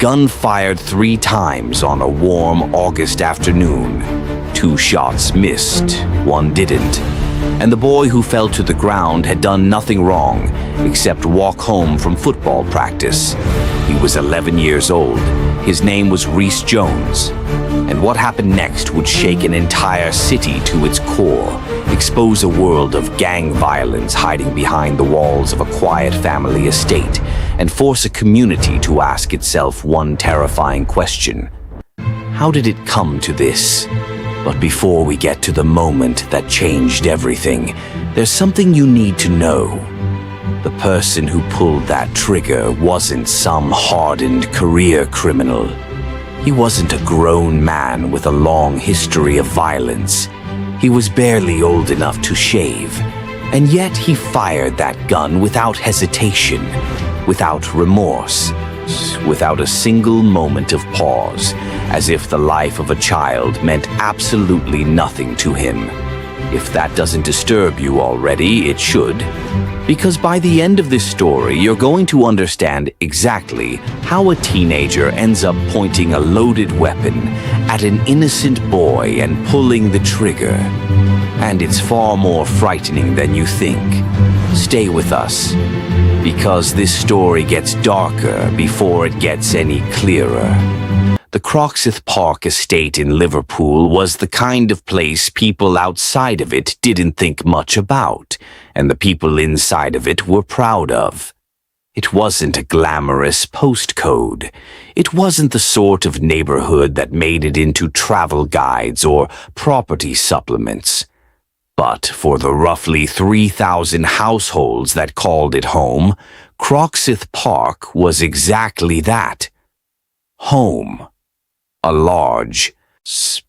gun fired 3 times on a warm August afternoon. 2 shots missed, 1 didn't. And the boy who fell to the ground had done nothing wrong except walk home from football practice. He was 11 years old. His name was Rhys Jones. And what happened next would shake an entire city to its core, expose a world of gang violence hiding behind the walls of a quiet family estate, and force a community to ask itself one terrifying question. How did it come to this? But before we get to the moment that changed everything, there's something you need to know. The person who pulled that trigger wasn't some hardened career criminal. He wasn't a grown man with a long history of violence. He was barely old enough to shave, and yet he fired that gun without hesitation, without remorse, without a single moment of pause, as if the life of a child meant absolutely nothing to him. If that doesn't disturb you already, it should. Because by the end of this story, you're going to understand exactly how a teenager ends up pointing a loaded weapon at an innocent boy and pulling the trigger. And it's far more frightening than you think. Stay with us, because this story gets darker before it gets any clearer. The Croxteth Park estate in Liverpool was the kind of place people outside of it didn't think much about, and the people inside of it were proud of. It wasn't a glamorous postcode. It wasn't the sort of neighborhood that made it into travel guides or property supplements. But for the roughly 3,000 households that called it home, Croxteth Park was exactly that. Home. A large,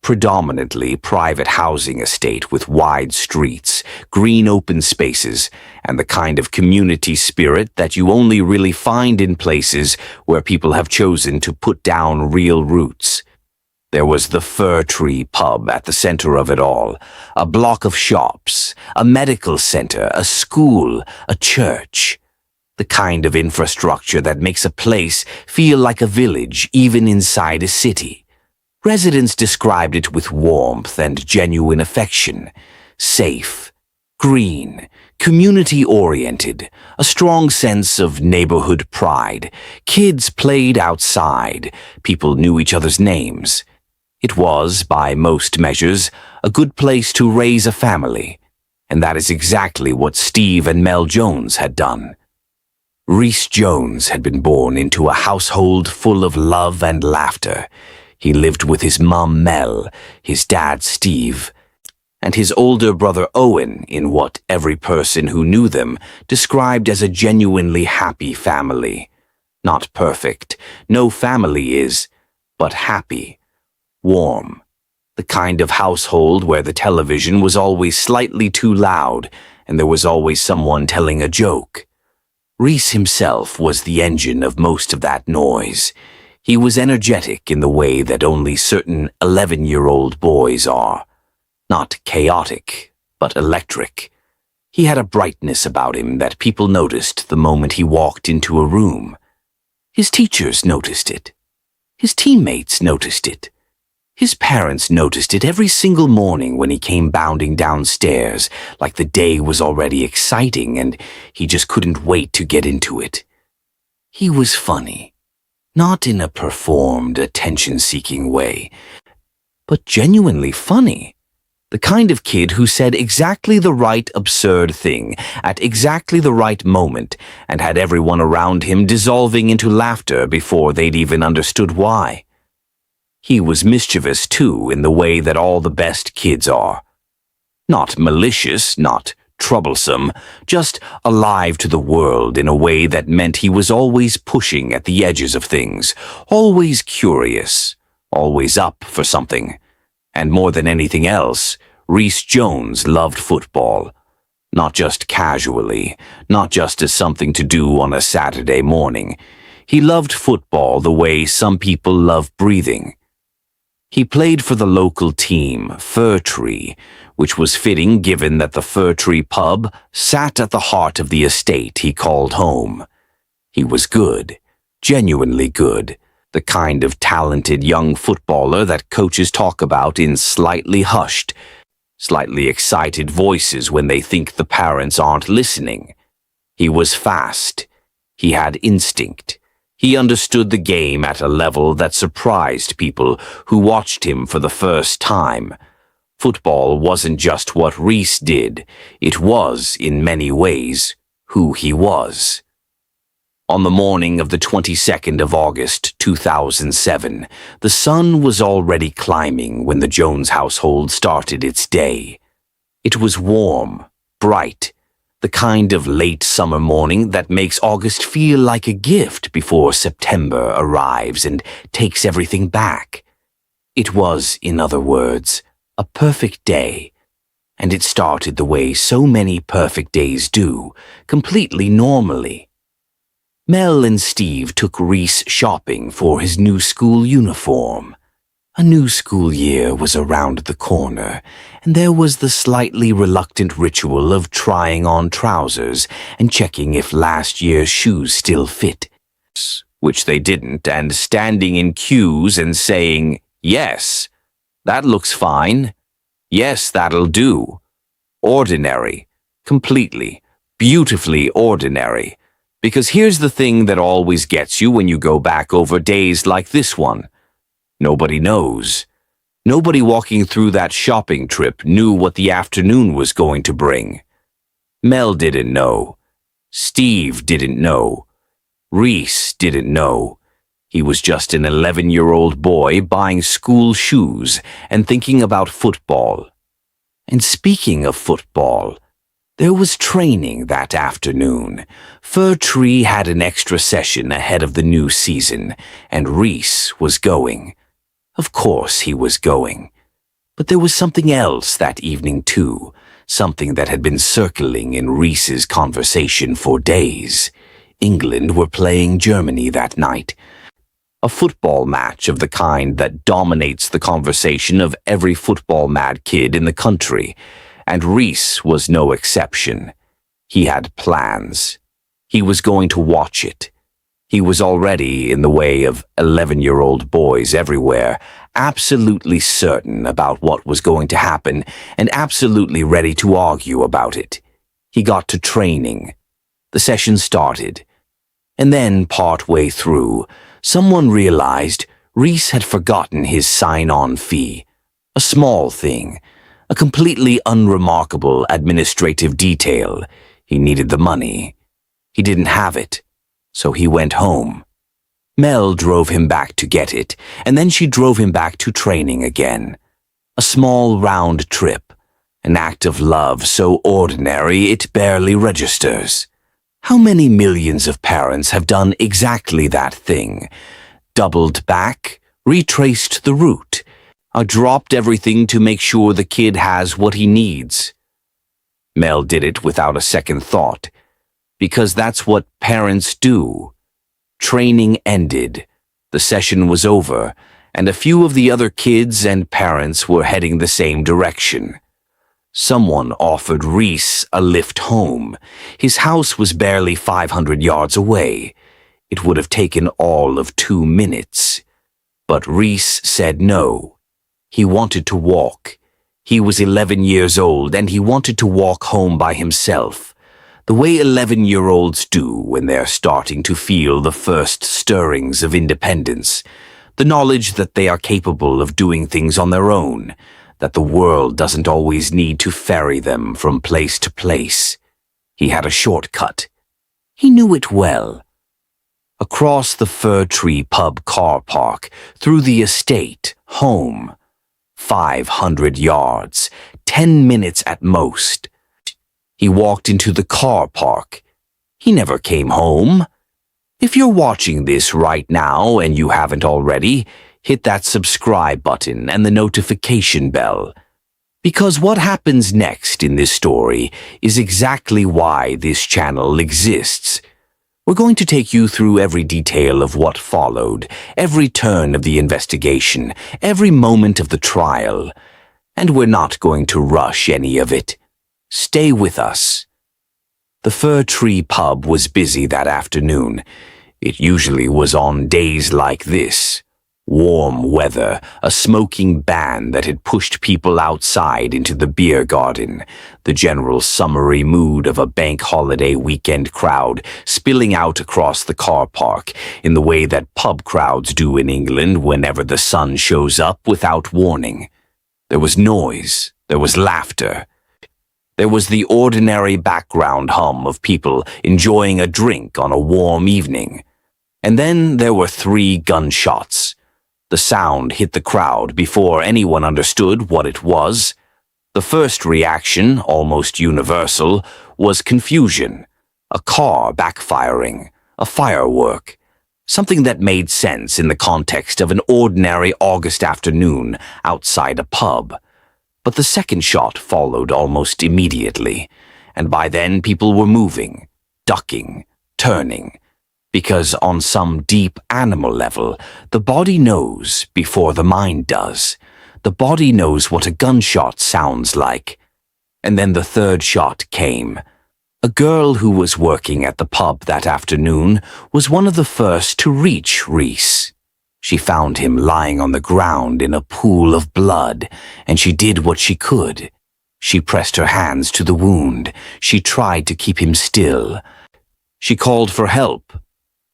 predominantly private housing estate with wide streets, green open spaces, and the kind of community spirit that you only really find in places where people have chosen to put down real roots. There was the Fir Tree pub at the center of it all, a block of shops, a medical center, a school, a church. The kind of infrastructure that makes a place feel like a village even inside a city. Residents described it with warmth and genuine affection. Safe, green, community-oriented, a strong sense of neighborhood pride. Kids played outside. People knew each other's names. It was, by most measures, a good place to raise a family. And that is exactly what Steve and Mel Jones had done. Rhys Jones had been born into a household full of love and laughter. He lived with his mum Mel, his dad Steve, and his older brother Owen in what every person who knew them described as a genuinely happy family. Not perfect, no family is, but happy, warm. The kind of household where the television was always slightly too loud and there was always someone telling a joke. Rhys himself was the engine of most of that noise. He was energetic in the way that only certain 11-year-old boys are. Not chaotic, but electric. He had a brightness about him that people noticed the moment he walked into a room. His teachers noticed it. His teammates noticed it. His parents noticed it every single morning when he came bounding downstairs, like the day was already exciting and he just couldn't wait to get into it. He was funny. Not in a performed, attention-seeking way, but genuinely funny. The kind of kid who said exactly the right absurd thing at exactly the right moment and had everyone around him dissolving into laughter before they'd even understood why. He was mischievous, too, in the way that all the best kids are. Not malicious, not troublesome, just alive to the world in a way that meant he was always pushing at the edges of things, always curious, always up for something. And more than anything else, Rhys Jones loved football. Not just casually, not just as something to do on a Saturday morning. He loved football the way some people love breathing. He played for the local team, Fir Tree, which was fitting given that the Fir Tree pub sat at the heart of the estate he called home. He was good, genuinely good, The kind of talented young footballer that coaches talk about in slightly hushed, slightly excited voices when they think the parents aren't listening. He was fast. He had instinct. He understood the game at a level that surprised people who watched him for the first time. Football wasn't just what Rhys did. It was, in many ways, who he was. On the morning of the 22nd of August, 2007, the sun was already climbing when the Jones household started its day. It was warm, bright, the kind of late summer morning that makes August feel like a gift before September arrives and takes everything back. It was, in other words, a perfect day, and it started the way so many perfect days do, completely normally. Mel and Steve took Rhys shopping for his new school uniform. A new school year was around the corner, and there was the slightly reluctant ritual of trying on trousers and checking if last year's shoes still fit, which they didn't, and standing in queues and saying, "Yes, that looks fine. Yes, that'll do." Ordinary, completely, beautifully ordinary. Because here's the thing that always gets you when you go back over days like this one. Nobody knows. Nobody walking through that shopping trip knew what the afternoon was going to bring. Mel didn't know. Steve didn't know. Rhys didn't know. He was just an 11-year-old boy buying school shoes and thinking about football. And speaking of football, there was training that afternoon. Fir Tree had an extra session ahead of the new season, and Rhys was going. Of course he was going. But there was something else that evening too, something that had been circling in Rhys's conversation for days. England were playing Germany that night. A football match of the kind that dominates the conversation of every football-mad kid in the country. And Rhys was no exception. He had plans. He was going to watch it. He was already in the way of 11-year-old boys everywhere, absolutely certain about what was going to happen and absolutely ready to argue about it. He got to training. The session started. And then, partway through, someone realized Rhys had forgotten his sign-on fee. A small thing. A completely unremarkable administrative detail. He needed the money. He didn't have it, so he went home. Mel drove him back to get it, and then she drove him back to training again. A small round trip, an act of love so ordinary it barely registers. How many millions of parents have done exactly that thing? Doubled back, retraced the route, dropped everything to make sure the kid has what he needs. Mel did it without a second thought, because that's what parents do. Training ended, the session was over, and a few of the other kids and parents were heading the same direction. Someone offered Rhys a lift home. His house was barely 500 yards away. It would have taken all of 2 minutes. But Rhys said no. He wanted to walk. He was 11 years old, and he wanted to walk home by himself, the way 11-year-olds do when they're starting to feel the first stirrings of independence, the knowledge that they are capable of doing things on their own, that the world doesn't always need to ferry them from place to place. He had a shortcut. He knew it well. Across the Fir Tree pub car park, through the estate, home. 500 yards, 10 minutes at most. He walked into the car park. He never came home. If you're watching this right now and you haven't already, hit that subscribe button and the notification bell. Because what happens next in this story is exactly why this channel exists. We're going to take you through every detail of what followed, every turn of the investigation, every moment of the trial. And we're not going to rush any of it. Stay with us. The Fir Tree pub was busy that afternoon. It usually was on days like this. Warm weather, a smoking ban that had pushed people outside into the beer garden, the general summery mood of a bank holiday weekend crowd spilling out across the car park in the way that pub crowds do in England whenever the sun shows up without warning. There was noise, there was laughter. There was the ordinary background hum of people enjoying a drink on a warm evening. And then there were 3 gunshots. The sound hit the crowd before anyone understood what it was. The first reaction, almost universal, was confusion. A car backfiring, a firework. Something that made sense in the context of an ordinary August afternoon outside a pub. But the second shot followed almost immediately, and by then people were moving, ducking, turning. Because on some deep animal level, the body knows before the mind does. The body knows what a gunshot sounds like. And then the third shot came. A girl who was working at the pub that afternoon was one of the first to reach Rhys. She found him lying on the ground in a pool of blood, and she did what she could. She pressed her hands to the wound. She tried to keep him still. She called for help.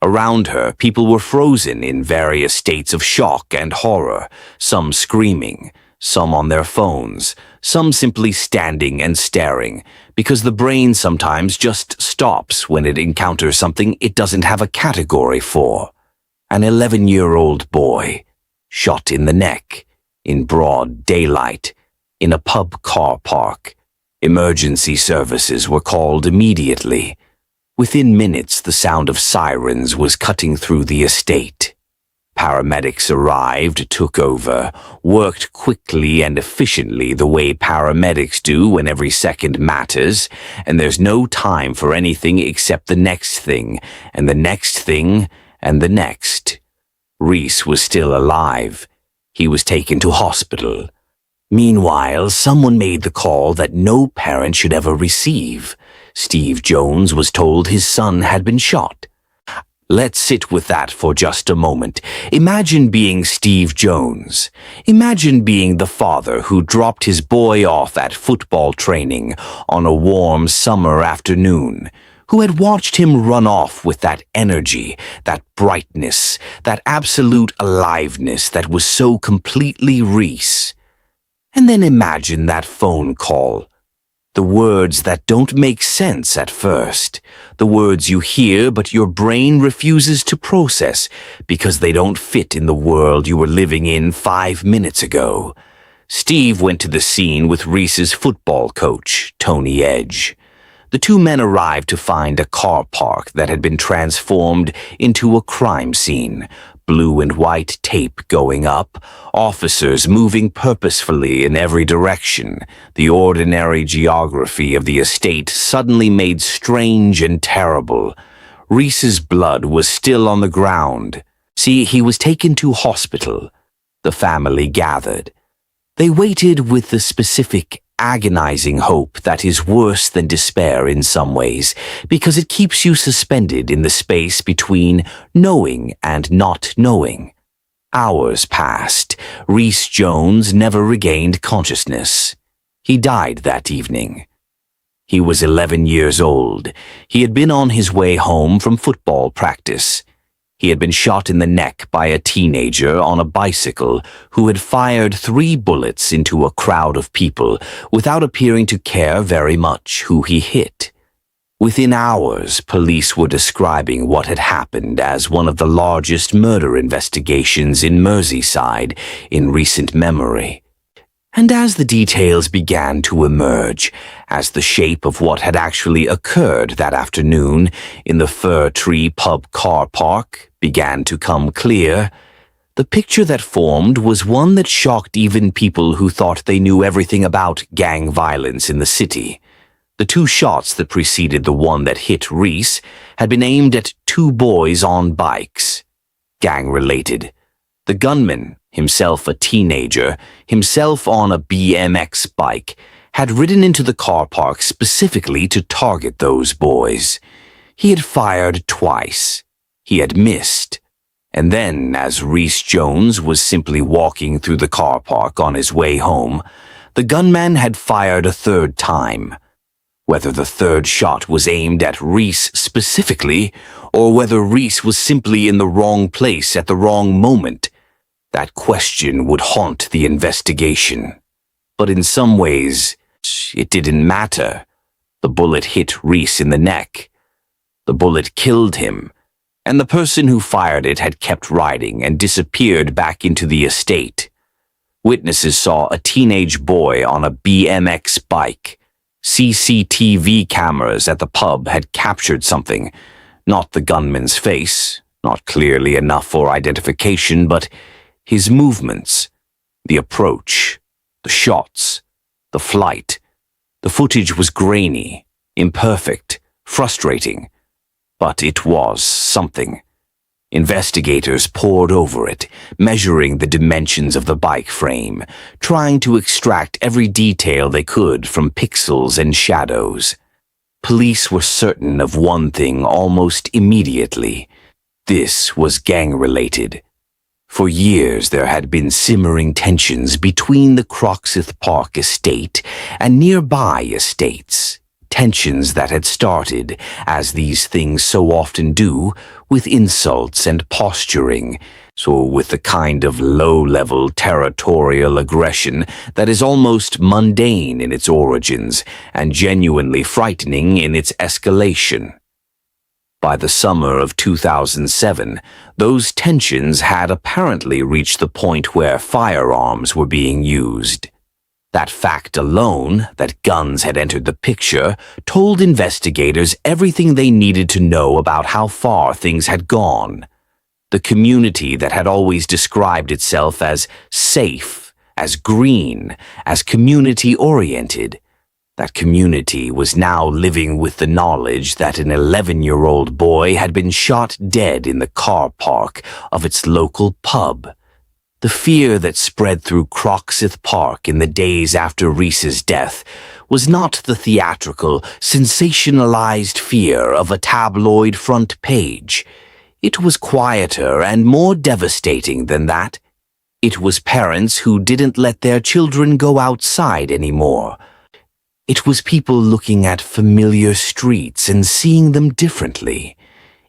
Around her, people were frozen in various states of shock and horror, some screaming, some on their phones, some simply standing and staring, because the brain sometimes just stops when it encounters something it doesn't have a category for. An 11-year-old boy, shot in the neck, in broad daylight, in a pub car park. Emergency services were called immediately. Within minutes, the sound of sirens was cutting through the estate. Paramedics arrived, took over, worked quickly and efficiently the way paramedics do when every second matters, and there's no time for anything except the next thing, and the next thing, and the next. Rhys was still alive. He was taken to hospital. Meanwhile, someone made the call that no parent should ever receive. Steve Jones was told his son had been shot. Let's sit with that for just a moment. Imagine being Steve Jones. Imagine being the father who dropped his boy off at football training on a warm summer afternoon, who had watched him run off with that energy, that brightness, that absolute aliveness that was so completely Rhys. And then imagine that phone call. The words that don't make sense at first. The words you hear but your brain refuses to process because they don't fit in the world you were living in 5 minutes ago. Steve went to the scene with Rhys's football coach, Tony Edge. The 2 men arrived to find a car park that had been transformed into a crime scene. Blue and white tape going up, officers moving purposefully in every direction, the ordinary geography of the estate suddenly made strange and terrible. Rhys's blood was still on the ground. See, he was taken to hospital. The family gathered. They waited with the specific, agonizing hope that is worse than despair in some ways, because it keeps you suspended in the space between knowing and not knowing. Hours passed. Rhys Jones never regained consciousness. He died that evening. He was 11 years old. He had been on his way home from football practice. He had been shot in the neck by a teenager on a bicycle who had fired 3 bullets into a crowd of people without appearing to care very much who he hit. Within hours, police were describing what had happened as one of the largest murder investigations in Merseyside in recent memory. And as the details began to emerge, as the shape of what had actually occurred that afternoon in the Fir Tree pub car park began to come clear, the picture that formed was one that shocked even people who thought they knew everything about gang violence in the city. The 2 shots that preceded the one that hit Rhys had been aimed at 2 boys on bikes, gang-related. The gunman, himself a teenager, himself on a BMX bike, had ridden into the car park specifically to target those boys. He had fired twice. he had missed. And then, as Rhys Jones was simply walking through the car park on his way home, the gunman had fired a third time. Whether the third shot was aimed at Rhys specifically, or whether Rhys was simply in the wrong place at the wrong moment, that question would haunt the investigation. But in some ways, it didn't matter. The bullet hit Rhys in the neck. The bullet killed him, and the person who fired it had kept riding and disappeared back into the estate. Witnesses saw a teenage boy on a BMX bike. CCTV cameras at the pub had captured something, not the gunman's face, not clearly enough for identification, but his movements, the approach, the shots, the flight. The footage was grainy, imperfect, frustrating, but it was something. Investigators pored over it, measuring the dimensions of the bike frame, trying to extract every detail they could from pixels and shadows. Police were certain of one thing almost immediately. This was gang-related. For years there had been simmering tensions between the Croxteth Park estate and nearby estates. Tensions that had started, as these things so often do, with insults and posturing, so with the kind of low-level territorial aggression that is almost mundane in its origins and genuinely frightening in its escalation. By the summer of 2007, those tensions had apparently reached the point where firearms were being used. That fact alone, that guns had entered the picture, told investigators everything they needed to know about how far things had gone. The community that had always described itself as safe, as green, as community-oriented, that community was now living with the knowledge that an 11-year-old boy had been shot dead in the car park of its local pub. The fear that spread through Croxteth Park in the days after Rhys's death was not the theatrical, sensationalized fear of a tabloid front page. It was quieter and more devastating than that. It was parents who didn't let their children go outside anymore. It was people looking at familiar streets and seeing them differently.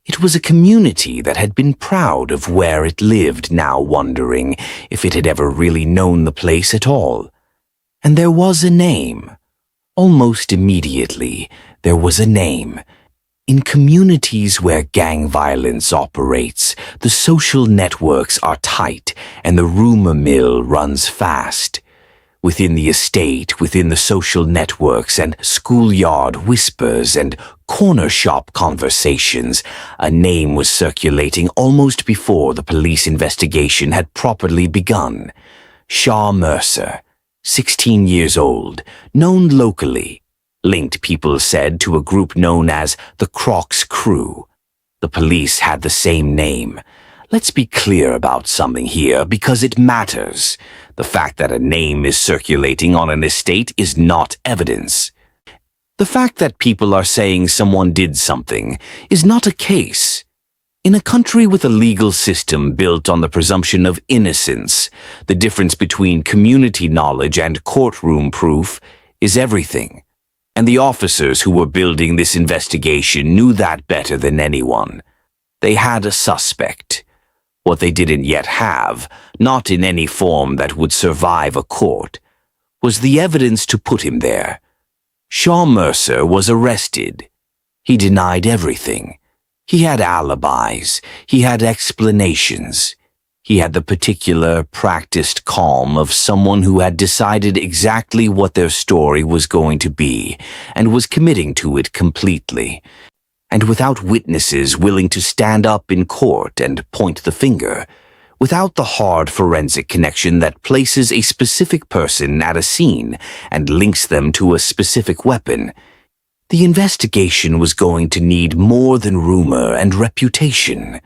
It was a community that had been proud of where it lived, now wondering if it had ever really known the place at all. And there was a name. Almost immediately, there was a name. In communities where gang violence operates, the social networks are tight and the rumor mill runs fast. Within the estate, within the social networks and schoolyard whispers and corner shop conversations, a name was circulating almost before the police investigation had properly begun. Shaw Mercer, 16 years old, known locally, linked, people said, to a group known as the Crocs Crew. The police had the same name. Let's be clear about something here, because it matters. The fact that a name is circulating on an estate is not evidence. The fact that people are saying someone did something is not a case. In a country with a legal system built on the presumption of innocence, the difference between community knowledge and courtroom proof is everything. And the officers who were building this investigation knew that better than anyone. They had a suspect. What they didn't yet have, not in any form that would survive a court, was the evidence to put him there. Shaw Mercer was arrested. He denied everything. He had alibis. He had explanations. He had the particular, practiced calm of someone who had decided exactly what their story was going to be and was committing to it completely. And without witnesses willing to stand up in court and point the finger, without the hard forensic connection that places a specific person at a scene and links them to a specific weapon, the investigation was going to need more than rumor and reputation.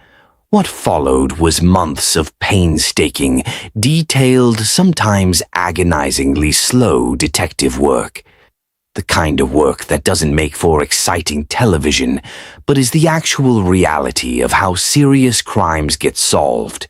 What followed was months of painstaking, detailed, sometimes agonizingly slow detective work. The kind of work that doesn't make for exciting television, but is the actual reality of how serious crimes get solved.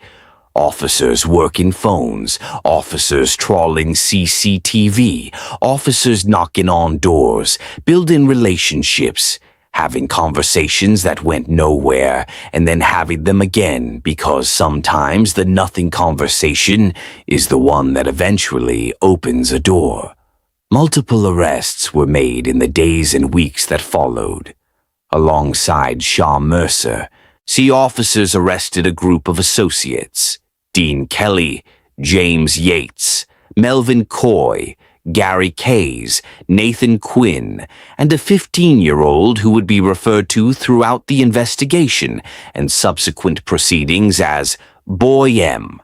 Officers working phones, officers trawling CCTV, officers knocking on doors, building relationships, having conversations that went nowhere, and then having them again because sometimes the nothing conversation is the one that eventually opens a door. Multiple arrests were made in the days and weeks that followed. Alongside Shaw Mercer, officers arrested a group of associates: Dean Kelly, James Yates, Melvin Coy, Gary Kays, Nathan Quinn, and a 15-year-old who would be referred to throughout the investigation and subsequent proceedings as Boy M.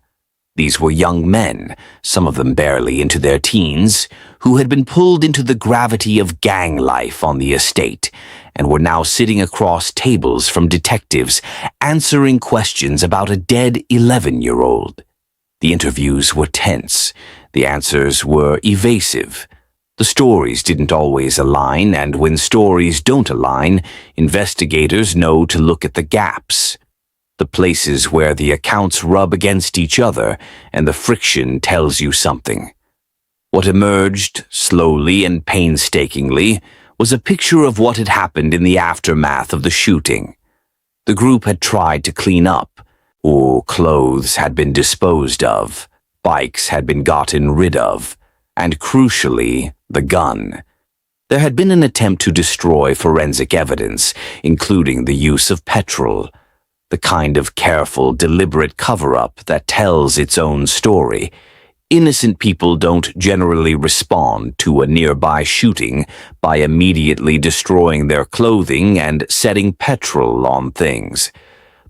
These were young men, some of them barely into their teens, who had been pulled into the gravity of gang life on the estate and were now sitting across tables from detectives answering questions about a dead 11-year-old. The interviews were tense. The answers were evasive. The stories didn't always align, and when stories don't align, investigators know to look at the gaps. The places where the accounts rub against each other and the friction tells you something. What emerged, slowly and painstakingly, was a picture of what had happened in the aftermath of the shooting. The group had tried to clean up. Clothes had been disposed of, bikes had been gotten rid of, and crucially, the gun. There had been an attempt to destroy forensic evidence, including the use of petrol. The kind of careful, deliberate cover-up that tells its own story. Innocent people don't generally respond to a nearby shooting by immediately destroying their clothing and setting petrol on things.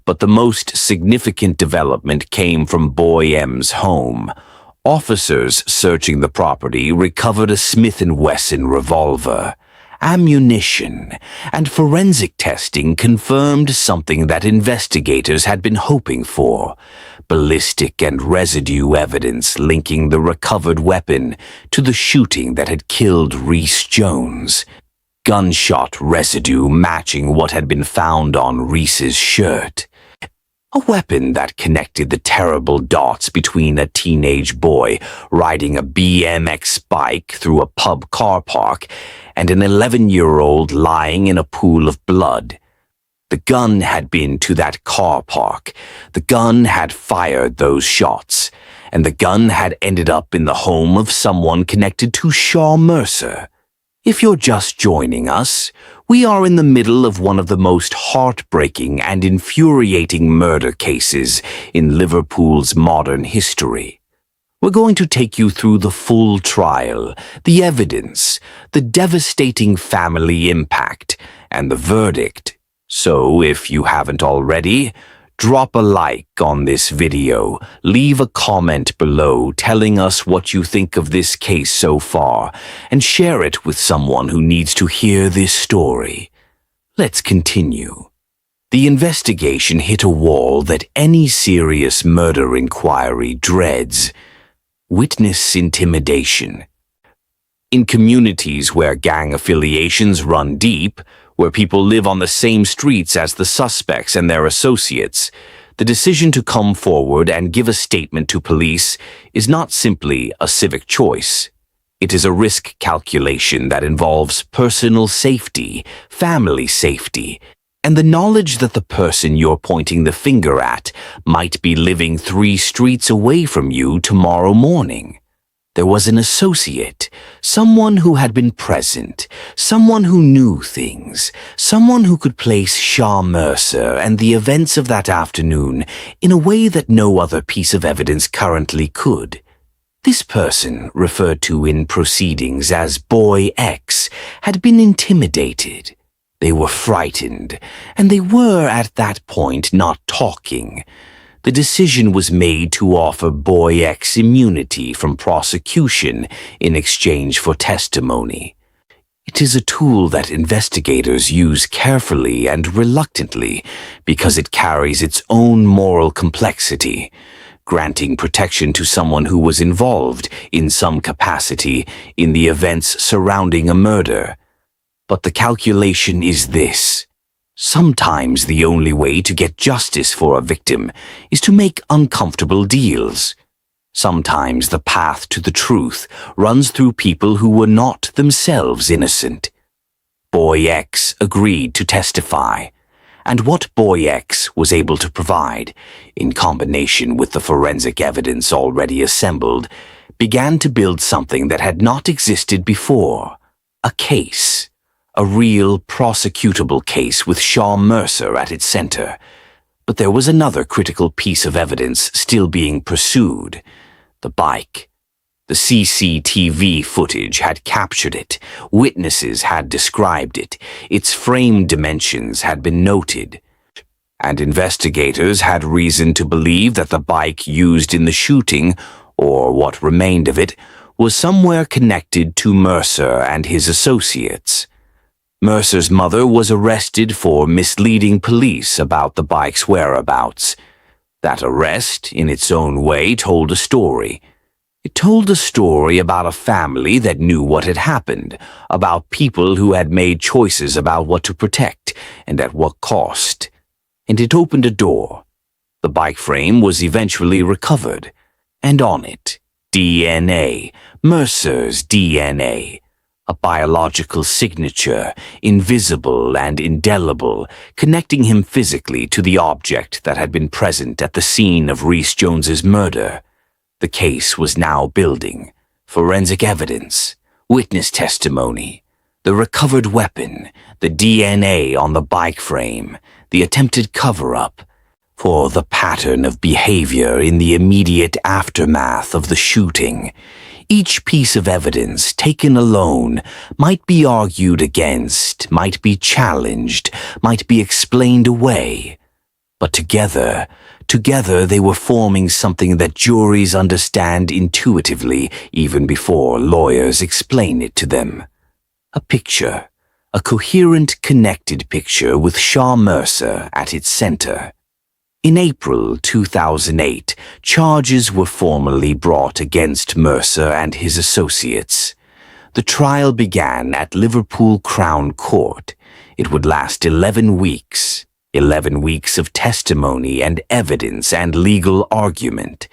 But the most significant development came from Boy M's home. Officers searching the property recovered a Smith & Wesson revolver, ammunition, and forensic testing confirmed something that investigators had been hoping for: ballistic and residue evidence linking the recovered weapon to the shooting that had killed Rhys Jones. Gunshot residue matching what had been found on Rhys's shirt. A weapon that connected the terrible dots between a teenage boy riding a BMX bike through a pub car park and an 11-year-old lying in a pool of blood. The gun had been to that car park. The gun had fired those shots. And the gun had ended up in the home of someone connected to Shaw Mercer. If you're just joining us, we are in the middle of one of the most heartbreaking and infuriating murder cases in Liverpool's modern history. We're going to take you through the full trial, the evidence, the devastating family impact, and the verdict. So if you haven't already, drop a like on this video, leave a comment below telling us what you think of this case so far, and share it with someone who needs to hear this story. Let's continue. The investigation hit a wall that any serious murder inquiry dreads: witness intimidation. In communities where gang affiliations run deep, where people live on the same streets as the suspects and their associates, the decision to come forward and give a statement to police is not simply a civic choice. It is a risk calculation that involves personal safety, family safety, and the knowledge that the person you're pointing the finger at might be living 3 streets away from you tomorrow morning. There was an associate, someone who had been present, someone who knew things, someone who could place Shaw Mercer and the events of that afternoon in a way that no other piece of evidence currently could. This person, referred to in proceedings as Boy X, had been intimidated. They were frightened, and they were at that point not talking. The decision was made to offer Boy X immunity from prosecution in exchange for testimony. It is a tool that investigators use carefully and reluctantly because it carries its own moral complexity. granting protection to someone who was involved in some capacity in the events surrounding a murder. But the calculation is this. Sometimes the only way to get justice for a victim is to make uncomfortable deals. Sometimes the path to the truth runs through people who were not themselves innocent. Boy X agreed to testify, and what Boy X was able to provide, in combination with the forensic evidence already assembled, began to build something that had not existed before. A case. A real prosecutable case with Shaw Mercer at its center. But there was another critical piece of evidence still being pursued. The bike. The CCTV footage had captured it. Witnesses had described it. Its frame dimensions had been noted. And investigators had reason to believe that the bike used in the shooting, or what remained of it, was somewhere connected to Mercer and his associates. Mercer's mother was arrested for misleading police about the bike's whereabouts. That arrest, in its own way, told a story. It told a story about a family that knew what had happened, about people who had made choices about what to protect and at what cost. And it opened a door. The bike frame was eventually recovered, and on it, DNA, Mercer's DNA. A biological signature, invisible and indelible, connecting him physically to the object that had been present at the scene of Rhys Jones's murder. The case was now building. Forensic evidence, witness testimony, the recovered weapon, the DNA on the bike frame, the attempted cover-up, for the pattern of behavior in the immediate aftermath of the shooting. Each piece of evidence, taken alone, might be argued against, might be challenged, might be explained away. But together they were forming something that juries understand intuitively even before lawyers explain it to them. A picture, a coherent, connected picture with Shaw Mercer at its center. In April 2008, charges were formally brought against Mercer and his associates. The trial began at Liverpool Crown Court. It would last 11 weeks. 11 weeks of testimony and evidence and legal argument.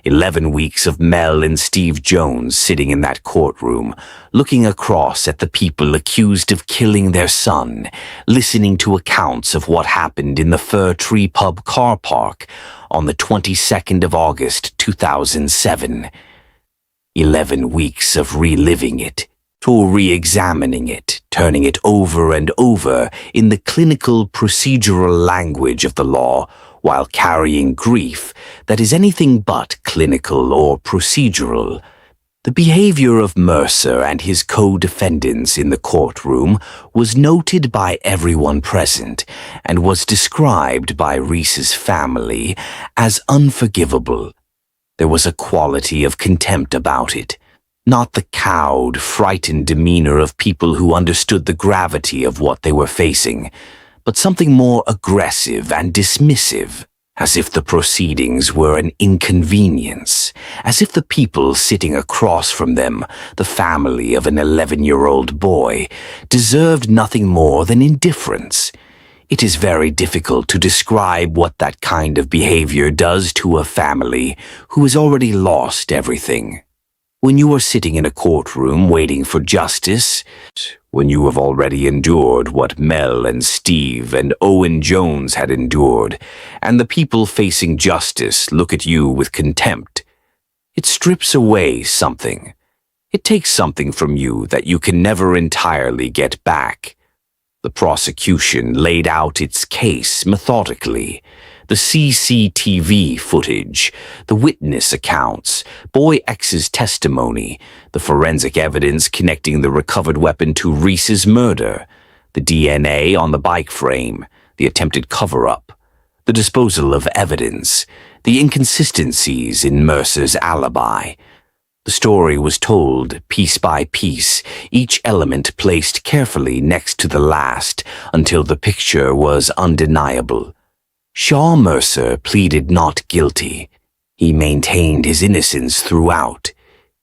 11 weeks of Mel and Steve Jones sitting in that courtroom, looking across at the people accused of killing their son, listening to accounts of what happened in the Fir Tree Pub car park on the 22nd of August 2007. 11 weeks of reliving it, or re-examining it, turning it over and over in the clinical procedural language of the law, while carrying grief that is anything but clinical or procedural. The behavior of Mercer and his co-defendants in the courtroom was noted by everyone present and was described by Rhys's family as unforgivable. There was a quality of contempt about it, not the cowed, frightened demeanor of people who understood the gravity of what they were facing, but something more aggressive and dismissive, as if the proceedings were an inconvenience, as if the people sitting across from them, the family of an 11-year-old boy, deserved nothing more than indifference. It is very difficult to describe what that kind of behavior does to a family who has already lost everything. When you are sitting in a courtroom waiting for justice, when you have already endured what Mel and Steve and Owen Jones had endured, and the people facing justice look at you with contempt, it strips away something. It takes something from you that you can never entirely get back. The prosecution laid out its case methodically. The CCTV footage, the witness accounts, Boy X's testimony, the forensic evidence connecting the recovered weapon to Rhys's murder, the DNA on the bike frame, the attempted cover-up, the disposal of evidence, the inconsistencies in Mercer's alibi. The story was told piece by piece, each element placed carefully next to the last until the picture was undeniable. Shaw Mercer pleaded not guilty. He maintained his innocence throughout.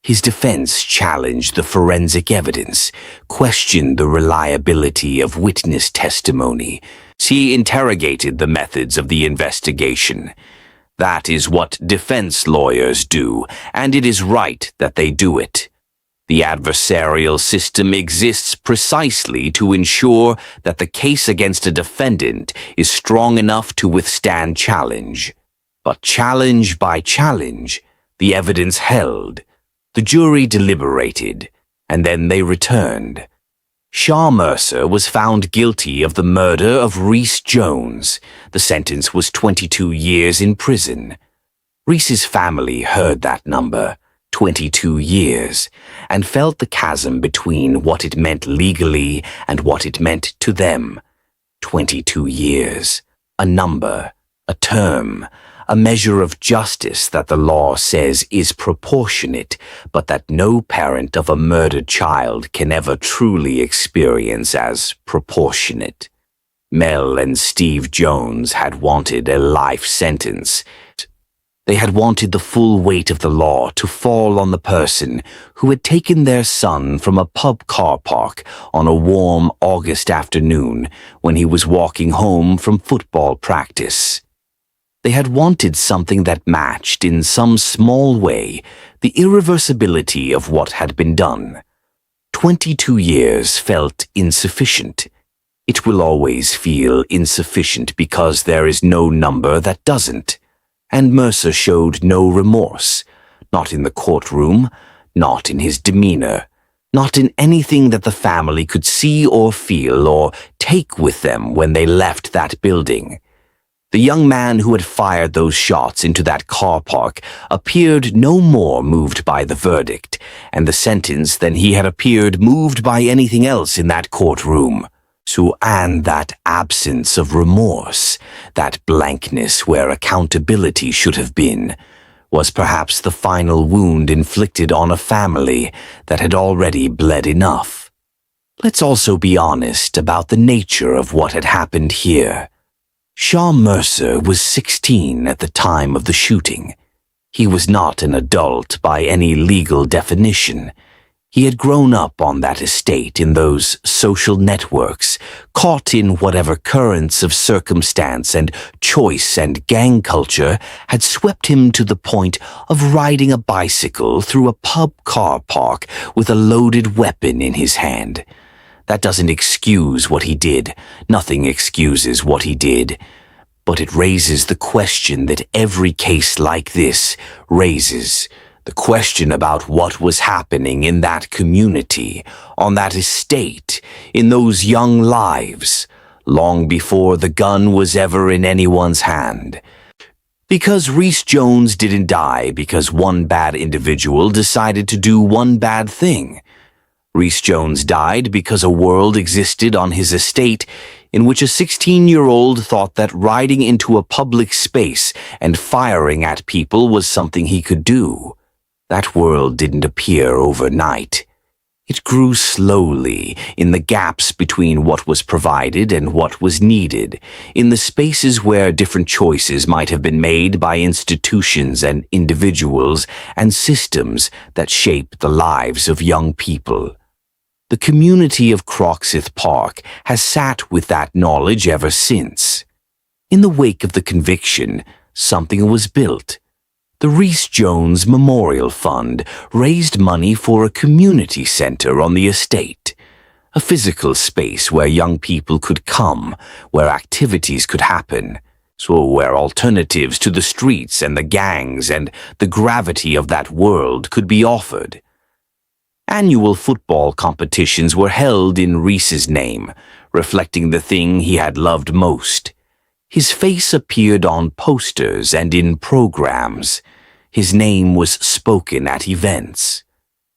His defense challenged the forensic evidence, questioned the reliability of witness testimony. He interrogated the methods of the investigation. That is what defense lawyers do, and it is right that they do it. The adversarial system exists precisely to ensure that the case against a defendant is strong enough to withstand challenge. But challenge by challenge, the evidence held. The jury deliberated, and then they returned. Shaw Mercer was found guilty of the murder of Rhys Jones. The sentence was 22 years in prison. Rhys's family heard that number, 22 years, and felt the chasm between what it meant legally and what it meant to them. 22 years, a number, a term, a measure of justice that the law says is proportionate, but that no parent of a murdered child can ever truly experience as proportionate. Mel and Steve Jones had wanted a life sentence. They had wanted the full weight of the law to fall on the person who had taken their son from a pub car park on a warm August afternoon when he was walking home from football practice. They had wanted something that matched in some small way the irreversibility of what had been done. 22 years felt insufficient. It will always feel insufficient because there is no number that doesn't. And Mercer showed no remorse, not in the courtroom, not in his demeanor, not in anything that the family could see or feel or take with them when they left that building. The young man who had fired those shots into that car park appeared no more moved by the verdict and the sentence than he had appeared moved by anything else in that courtroom. And that absence of remorse, that blankness where accountability should have been, was perhaps the final wound inflicted on a family that had already bled enough. Let's also be honest about the nature of what had happened here. Shaw Mercer was 16 at the time of the shooting. He was not an adult by any legal definition. He had grown up on that estate in those social networks, caught in whatever currents of circumstance and choice and gang culture had swept him to the point of riding a bicycle through a pub car park with a loaded weapon in his hand. That doesn't excuse what he did. Nothing excuses what he did. But it raises the question that every case like this raises. The question about what was happening in that community, on that estate, in those young lives, long before the gun was ever in anyone's hand. Because Rhys Jones didn't die because one bad individual decided to do one bad thing. Rhys Jones died because a world existed on his estate in which a 16-year-old thought that riding into a public space and firing at people was something he could do. That world didn't appear overnight. It grew slowly in the gaps between what was provided and what was needed, in the spaces where different choices might have been made by institutions and individuals and systems that shape the lives of young people. The community of Croxteth Park has sat with that knowledge ever since. In the wake of the conviction, something was built. The Rhys Jones Memorial Fund raised money for a community center on the estate, a physical space where young people could come, where activities could happen, where alternatives to the streets and the gangs and the gravity of that world could be offered. Annual football competitions were held in Rhys's name, reflecting the thing he had loved most. His face appeared on posters and in programs. His name was spoken at events.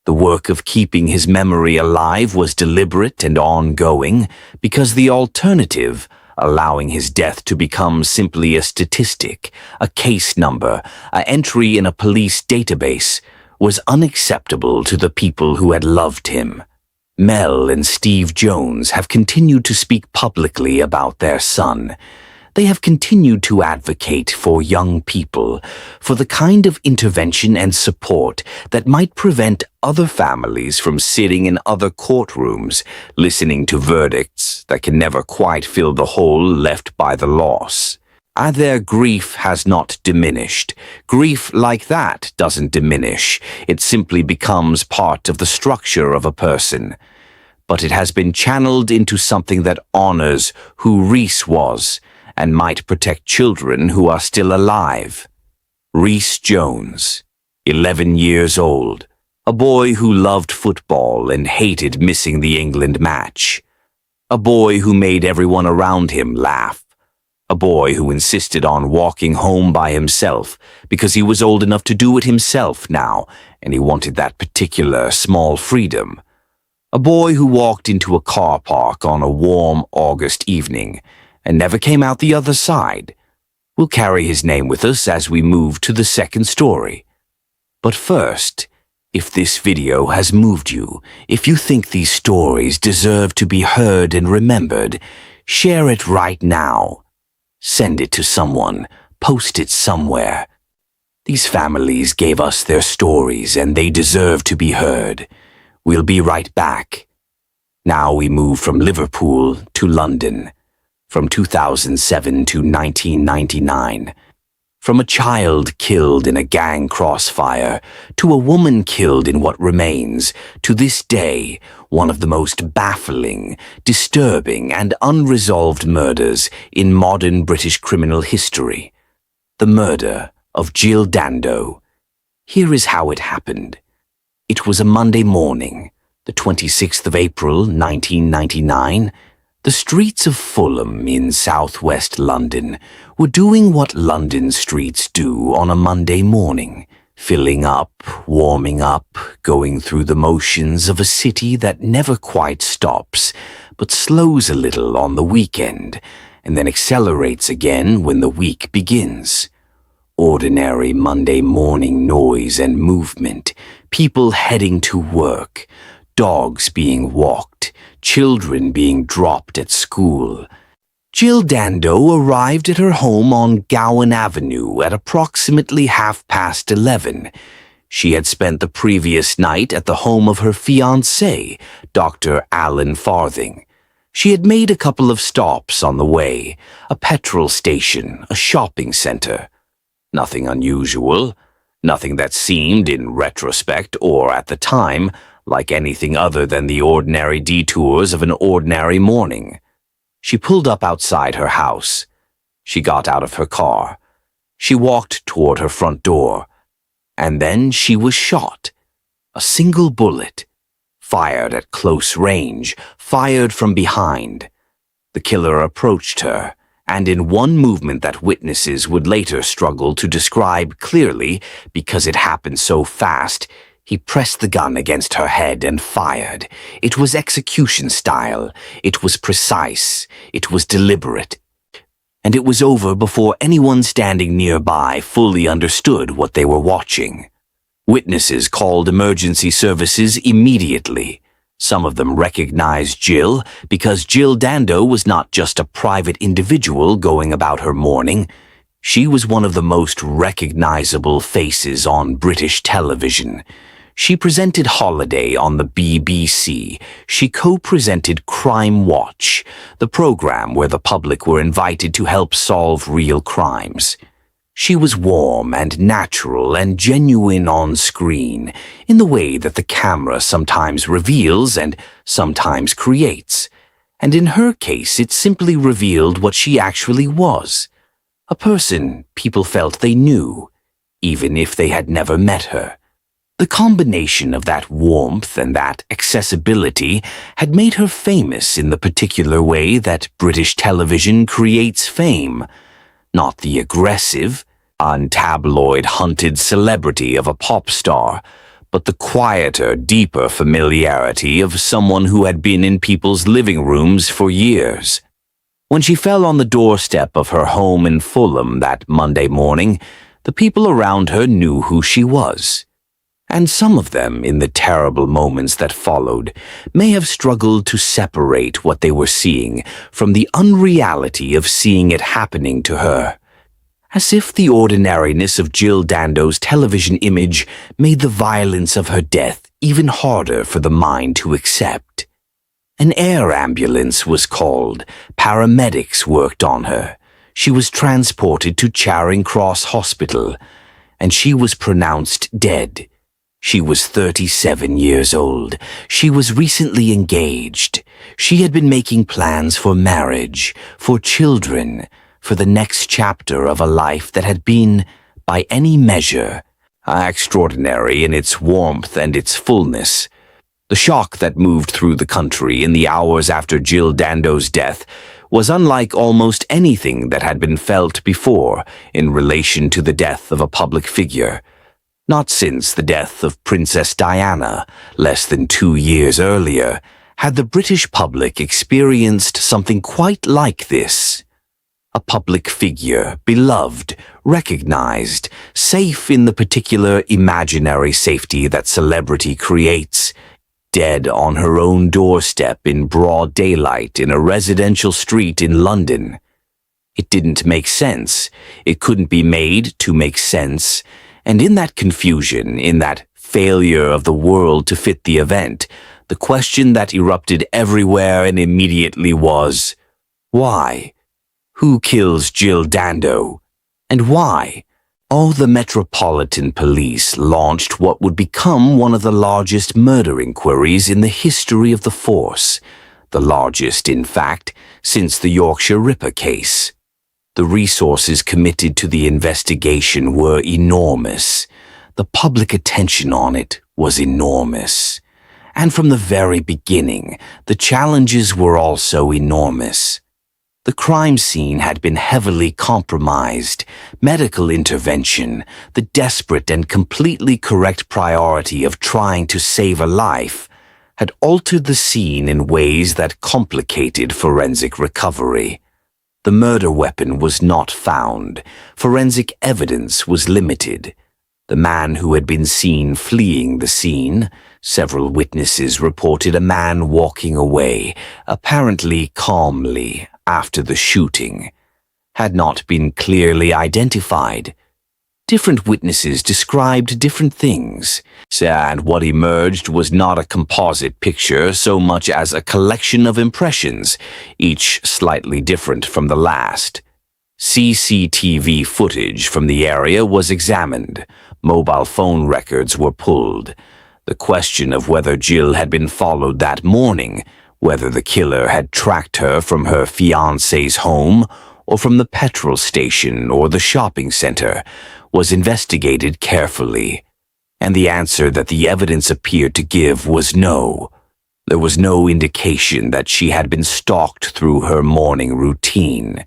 The work of keeping his memory alive was deliberate and ongoing because the alternative, allowing his death to become simply a statistic, a case number, an entry in a police database, was unacceptable to the people who had loved him. Mel and Steve Jones have continued to speak publicly about their son. They have continued to advocate for young people, for the kind of intervention and support that might prevent other families from sitting in other courtrooms, listening to verdicts that can never quite fill the hole left by the loss. Their grief has not diminished. Grief like that doesn't diminish. It simply becomes part of the structure of a person. But it has been channeled into something that honors who Rhys was and might protect children who are still alive. Rhys Jones, 11 years old, a boy who loved football and hated missing the England match. A boy who made everyone around him laugh. A boy who insisted on walking home by himself because he was old enough to do it himself now, and he wanted that particular small freedom. A boy who walked into a car park on a warm August evening and never came out the other side. We'll carry his name with us as we move to the second story. But first, if this video has moved you, if you think these stories deserve to be heard and remembered, share it right now. Send it to someone, post it somewhere. These families gave us their stories and they deserve to be heard. We'll be right back. Now we move from Liverpool to London, from 2007 to 1999. From a child killed in a gang crossfire, to a woman killed in what remains, to this day, one of the most baffling, disturbing, and unresolved murders in modern British criminal history. The murder of Jill Dando. Here is how it happened. It was a Monday morning, the 26th of April, 1999. The streets of Fulham in southwest London were doing what London streets do on a Monday morning, filling up, warming up, going through the motions of a city that never quite stops, but slows a little on the weekend, and then accelerates again when the week begins. Ordinary Monday morning noise and movement, people heading to work, dogs being walked, children being dropped at school. Jill Dando arrived at her home on Gowan Avenue at approximately 11:30. She had spent the previous night at the home of her fiancé, Dr. Alan Farthing. She had made a couple of stops on the way, a petrol station, a shopping center. Nothing unusual, nothing that seemed, in retrospect or at the time, like anything other than the ordinary detours of an ordinary morning. She pulled up outside her house. She got out of her car. She walked toward her front door. And then she was shot. A single bullet. Fired at close range, fired from behind. The killer approached her, and in one movement that witnesses would later struggle to describe clearly because it happened so fast, he pressed the gun against her head and fired. It was execution style. It was precise. It was deliberate. And it was over before anyone standing nearby fully understood what they were watching. Witnesses called emergency services immediately. Some of them recognized Jill because Jill Dando was not just a private individual going about her morning. She was one of the most recognizable faces on British television. She presented Holiday on the BBC. She co-presented Crimewatch, the program where the public were invited to help solve real crimes. She was warm and natural and genuine on screen, in the way that the camera sometimes reveals and sometimes creates. And in her case, it simply revealed what she actually was. A person people felt they knew, even if they had never met her. The combination of that warmth and that accessibility had made her famous in the particular way that British television creates fame. Not the aggressive, untabloid-hunted celebrity of a pop star, but the quieter, deeper familiarity of someone who had been in people's living rooms for years. When she fell on the doorstep of her home in Fulham that Monday morning, the people around her knew who she was. And some of them, in the terrible moments that followed, may have struggled to separate what they were seeing from the unreality of seeing it happening to her. As if the ordinariness of Jill Dando's television image made the violence of her death even harder for the mind to accept. An air ambulance was called. Paramedics worked on her. She was transported to Charing Cross Hospital, and she was pronounced dead. She was 37 years old. She was recently engaged. She had been making plans for marriage, for children, for the next chapter of a life that had been, by any measure, extraordinary in its warmth and its fullness. The shock that moved through the country in the hours after Jill Dando's death was unlike almost anything that had been felt before in relation to the death of a public figure. Not since the death of Princess Diana, less than 2 years earlier, had the British public experienced something quite like this. A public figure, beloved, recognized, safe in the particular imaginary safety that celebrity creates, dead on her own doorstep in broad daylight in a residential street in London. It didn't make sense. It couldn't be made to make sense. And in that confusion, in that failure of the world to fit the event, the question that erupted everywhere and immediately was, why? Who kills Jill Dando? And why? Oh, the Metropolitan Police launched what would become one of the largest murder inquiries in the history of the force. The largest, in fact, since the Yorkshire Ripper case. The resources committed to the investigation were enormous. The public attention on it was enormous. And from the very beginning, the challenges were also enormous. The crime scene had been heavily compromised. Medical intervention, the desperate and completely correct priority of trying to save a life, had altered the scene in ways that complicated forensic recovery. The murder weapon was not found. Forensic evidence was limited. The man who had been seen fleeing the scene, several witnesses reported a man walking away, apparently calmly, after the shooting, had not been clearly identified. Different witnesses described different things, and what emerged was not a composite picture so much as a collection of impressions, each slightly different from the last. CCTV footage from the area was examined. Mobile phone records were pulled. The question of whether Jill had been followed that morning, whether the killer had tracked her from her fiancé's home or from the petrol station or the shopping center, was investigated carefully. And the answer that the evidence appeared to give was no. There was no indication that she had been stalked through her morning routine,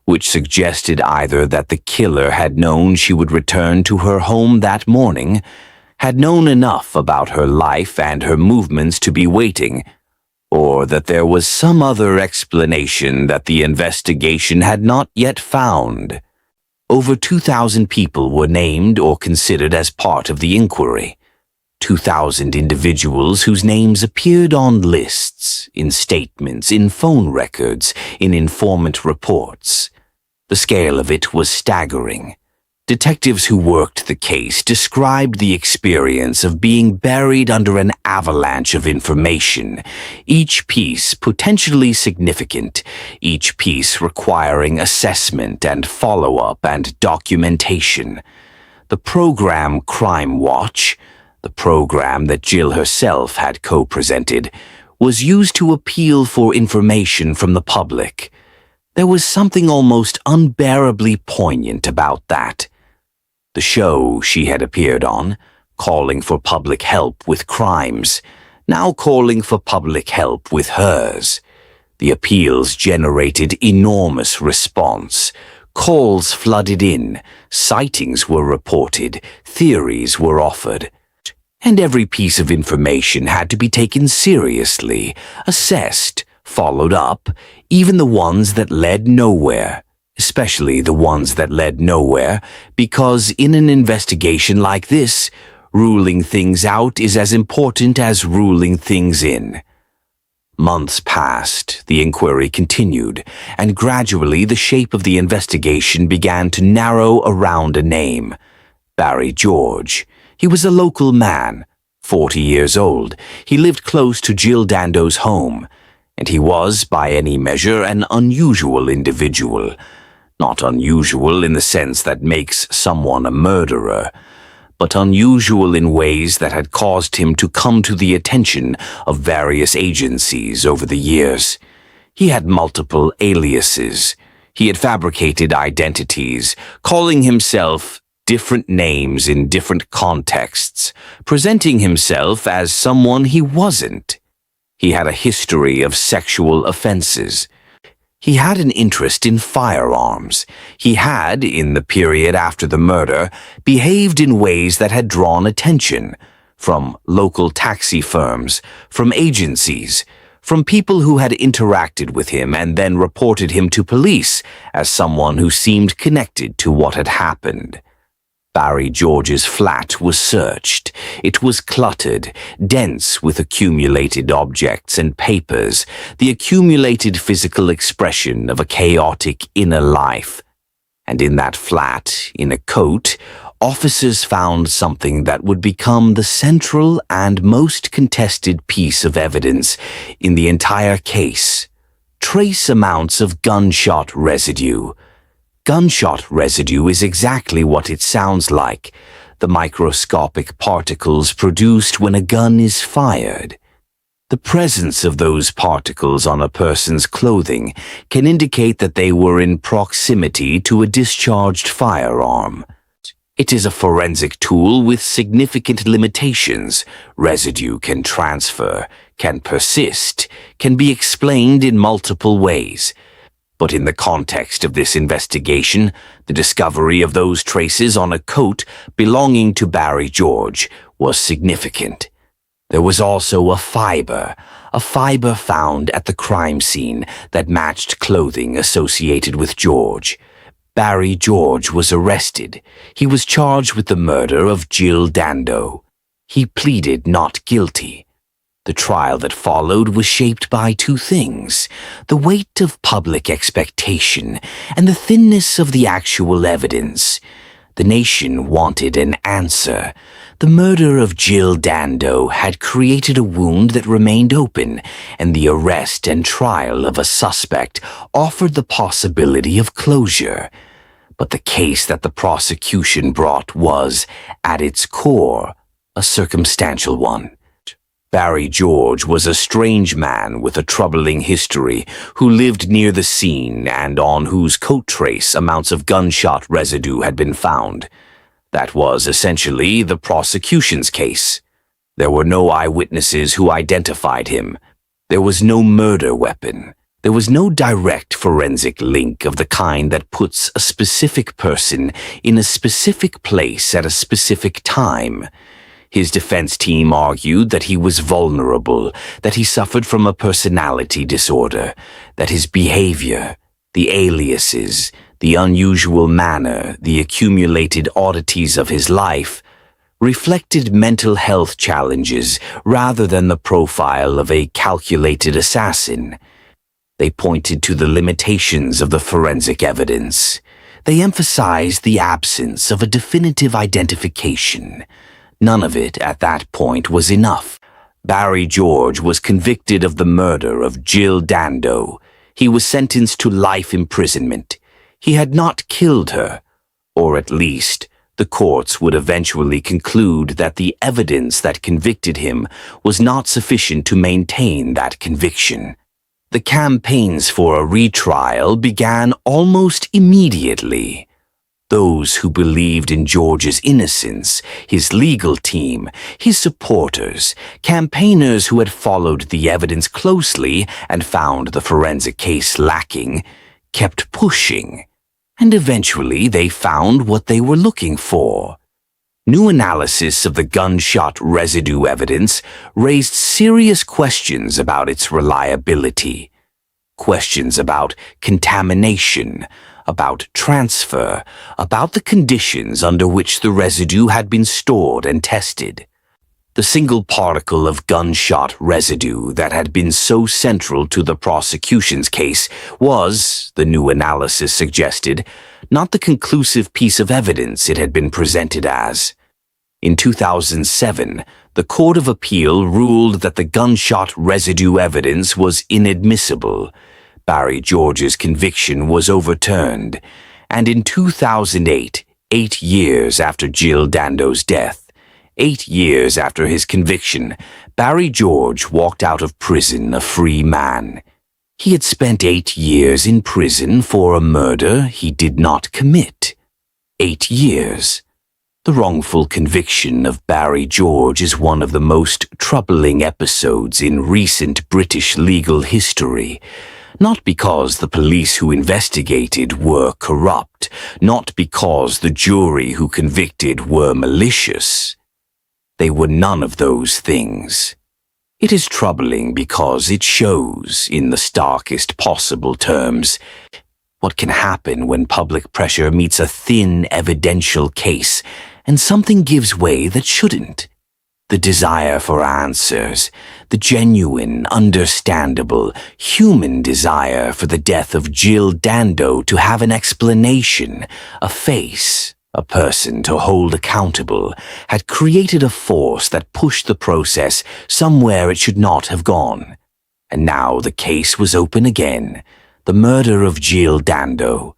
which suggested either that the killer had known she would return to her home that morning, had known enough about her life and her movements to be waiting, or that there was some other explanation that the investigation had not yet found. Over 2,000 people were named or considered as part of the inquiry. 2,000 individuals whose names appeared on lists, in statements, in phone records, in informant reports. The scale of it was staggering. Detectives who worked the case described the experience of being buried under an avalanche of information, each piece potentially significant, each piece requiring assessment and follow-up and documentation. The program Crimewatch, the program that Jill herself had co-presented, was used to appeal for information from the public. There was something almost unbearably poignant about that. The show she had appeared on, calling for public help with crimes, now calling for public help with hers. The appeals generated enormous response. Calls flooded in, sightings were reported, theories were offered. And every piece of information had to be taken seriously, assessed, followed up, even the ones that led nowhere. Especially the ones that led nowhere, because in an investigation like this, Ruling things out is as important as ruling things in. Months passed, the inquiry continued, and gradually the shape of the investigation began to narrow around a name: Barry George. He was a local man, 40 years old. He lived close to Jill Dando's home, and he was, by any measure, an unusual individual. Not unusual in the sense that makes someone a murderer, but unusual in ways that had caused him to come to the attention of various agencies over the years. He had multiple aliases. He had fabricated identities, calling himself different names in different contexts, presenting himself as someone he wasn't. He had a history of sexual offenses. He had an interest in firearms. He had, in the period after the murder, behaved in ways that had drawn attention from local taxi firms, from agencies, from people who had interacted with him and then reported him to police as someone who seemed connected to what had happened. Barry George's flat was searched. It was cluttered, dense with accumulated objects and papers, the accumulated physical expression of a chaotic inner life. And in that flat, in a coat, officers found something that would become the central and most contested piece of evidence in the entire case: trace amounts of gunshot residue. Gunshot residue is exactly what it sounds like: the microscopic particles produced when a gun is fired. The presence of those particles on a person's clothing can indicate that they were in proximity to a discharged firearm. It is a forensic tool with significant limitations. Residue can transfer, can persist, can be explained in multiple ways. But in the context of this investigation, the discovery of those traces on a coat belonging to Barry George was significant. There was also a fiber found at the crime scene that matched clothing associated with George. Barry George was arrested. He was charged with the murder of Jill Dando. He pleaded not guilty. The trial that followed was shaped by two things: the weight of public expectation and the thinness of the actual evidence. The nation wanted an answer. The murder of Jill Dando had created a wound that remained open, and the arrest and trial of a suspect offered the possibility of closure. But the case that the prosecution brought was, at its core, a circumstantial one. Barry George was a strange man with a troubling history who lived near the scene and on whose coat trace amounts of gunshot residue had been found. That was essentially the prosecution's case. There were no eyewitnesses who identified him. There was no murder weapon. There was no direct forensic link of the kind that puts a specific person in a specific place at a specific time. His defense team argued that he was vulnerable, that he suffered from a personality disorder, that his behavior, the aliases, the unusual manner, the accumulated oddities of his life, reflected mental health challenges rather than the profile of a calculated assassin. They pointed to the limitations of the forensic evidence. They emphasized the absence of a definitive identification. None of it at that point was enough. Barry George was convicted of the murder of Jill Dando. He was sentenced to life imprisonment. He had not killed her, or at least the courts would eventually conclude that the evidence that convicted him was not sufficient to maintain that conviction. The campaigns for a retrial began almost immediately. Those who believed in George's innocence, his legal team, his supporters, campaigners who had followed the evidence closely and found the forensic case lacking, kept pushing, and eventually they found what they were looking for. New analysis of the gunshot residue evidence raised serious questions about its reliability. Questions about contamination, about transfer, about the conditions under which the residue had been stored and tested. The single particle of gunshot residue that had been so central to the prosecution's case was, the new analysis suggested, not the conclusive piece of evidence it had been presented as. In 2007, the Court of Appeal ruled that the gunshot residue evidence was inadmissible. Barry George's conviction was overturned, and in 2008, 8 years after Jill Dando's death, 8 years after his conviction, Barry George walked out of prison a free man. He had spent 8 years in prison for a murder he did not commit. 8 years. The wrongful conviction of Barry George is one of the most troubling episodes in recent British legal history. Not because the police who investigated were corrupt, not because the jury who convicted were malicious. They were none of those things. It is troubling because it shows, in the starkest possible terms, what can happen when public pressure meets a thin evidential case and something gives way that shouldn't. The desire for answers, the genuine, understandable, human desire for the death of Jill Dando to have an explanation, a face, a person to hold accountable, had created a force that pushed the process somewhere it should not have gone. And now the case was open again, the murder of Jill Dando.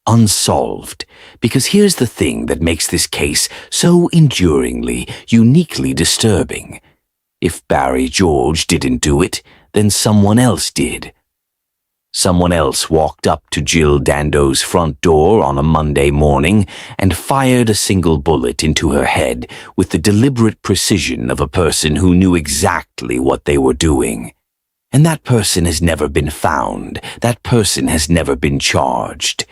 Unsolved, because here's the thing that makes this case so enduringly, uniquely disturbing. If Barry George didn't do it, then someone else did. Someone else walked up to Jill Dando's front door on a Monday morning and fired a single bullet into her head with the deliberate precision of a person who knew exactly what they were doing. And that person has never been found. That person has never been charged.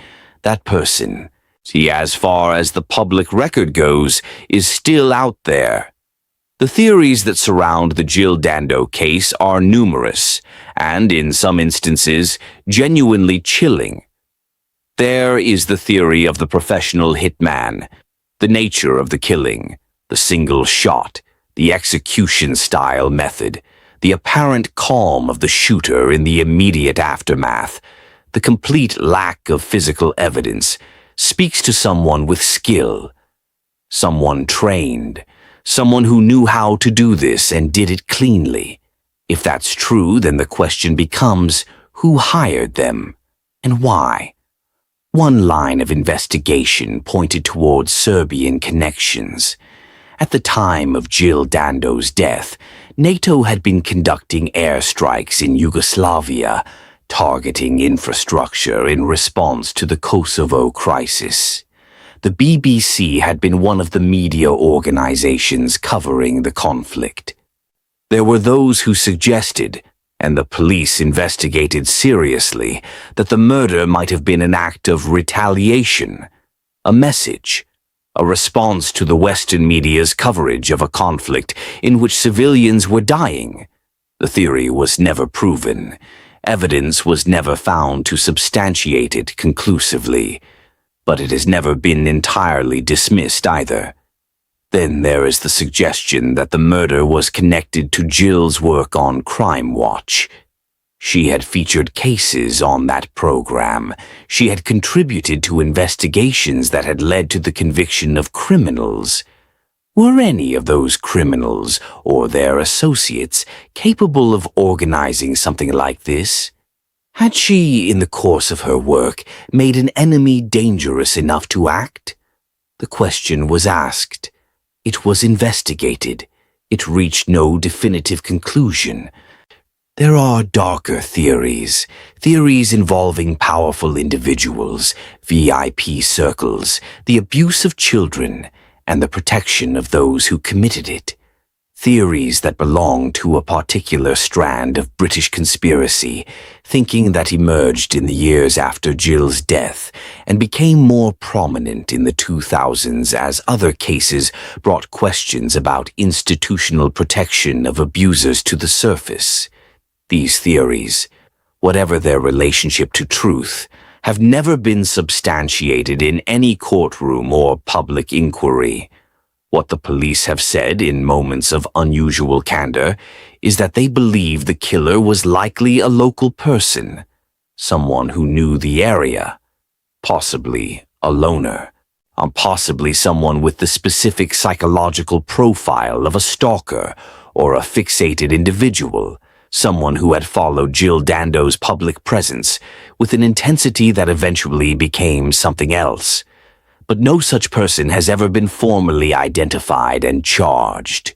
That person, see, as far as the public record goes, is still out there. The theories that surround the Jill Dando case are numerous, and in some instances, genuinely chilling. There is the theory of the professional hitman, the nature of the killing, the single shot, the execution-style method, the apparent calm of the shooter in the immediate aftermath. The complete lack of physical evidence speaks to someone with skill, someone trained, someone who knew how to do this and did it cleanly. If that's true, then the question becomes, who hired them and why? One line of investigation pointed towards Serbian connections. At the time of Jill Dando's death, NATO had been conducting airstrikes in Yugoslavia, targeting infrastructure in response to the Kosovo crisis. The BBC had been one of the media organizations covering the conflict. There were those who suggested, and the police investigated seriously, that the murder might have been an act of retaliation, a message, a response to the Western media's coverage of a conflict in which civilians were dying. The theory was never proven. Evidence was never found to substantiate it conclusively, but it has never been entirely dismissed either. Then there is the suggestion that the murder was connected to Jill's work on Crimewatch. She had featured cases on that program. She had contributed to investigations that had led to the conviction of criminals. Were any of those criminals or their associates capable of organizing something like this? Had she, in the course of her work, made an enemy dangerous enough to act? The question was asked. It was investigated. It reached no definitive conclusion. There are darker theories, theories involving powerful individuals, VIP circles, the abuse of children, and the protection of those who committed it. Theories that belong to a particular strand of British conspiracy, thinking that emerged in the years after Jill's death and became more prominent in the 2000s as other cases brought questions about institutional protection of abusers to the surface. These theories, whatever their relationship to truth, have never been substantiated in any courtroom or public inquiry. What the police have said in moments of unusual candor is that they believe the killer was likely a local person, someone who knew the area, possibly a loner, possibly someone with the specific psychological profile of a stalker or a fixated individual, someone who had followed Jill Dando's public presence with an intensity that eventually became something else. But no such person has ever been formally identified and charged.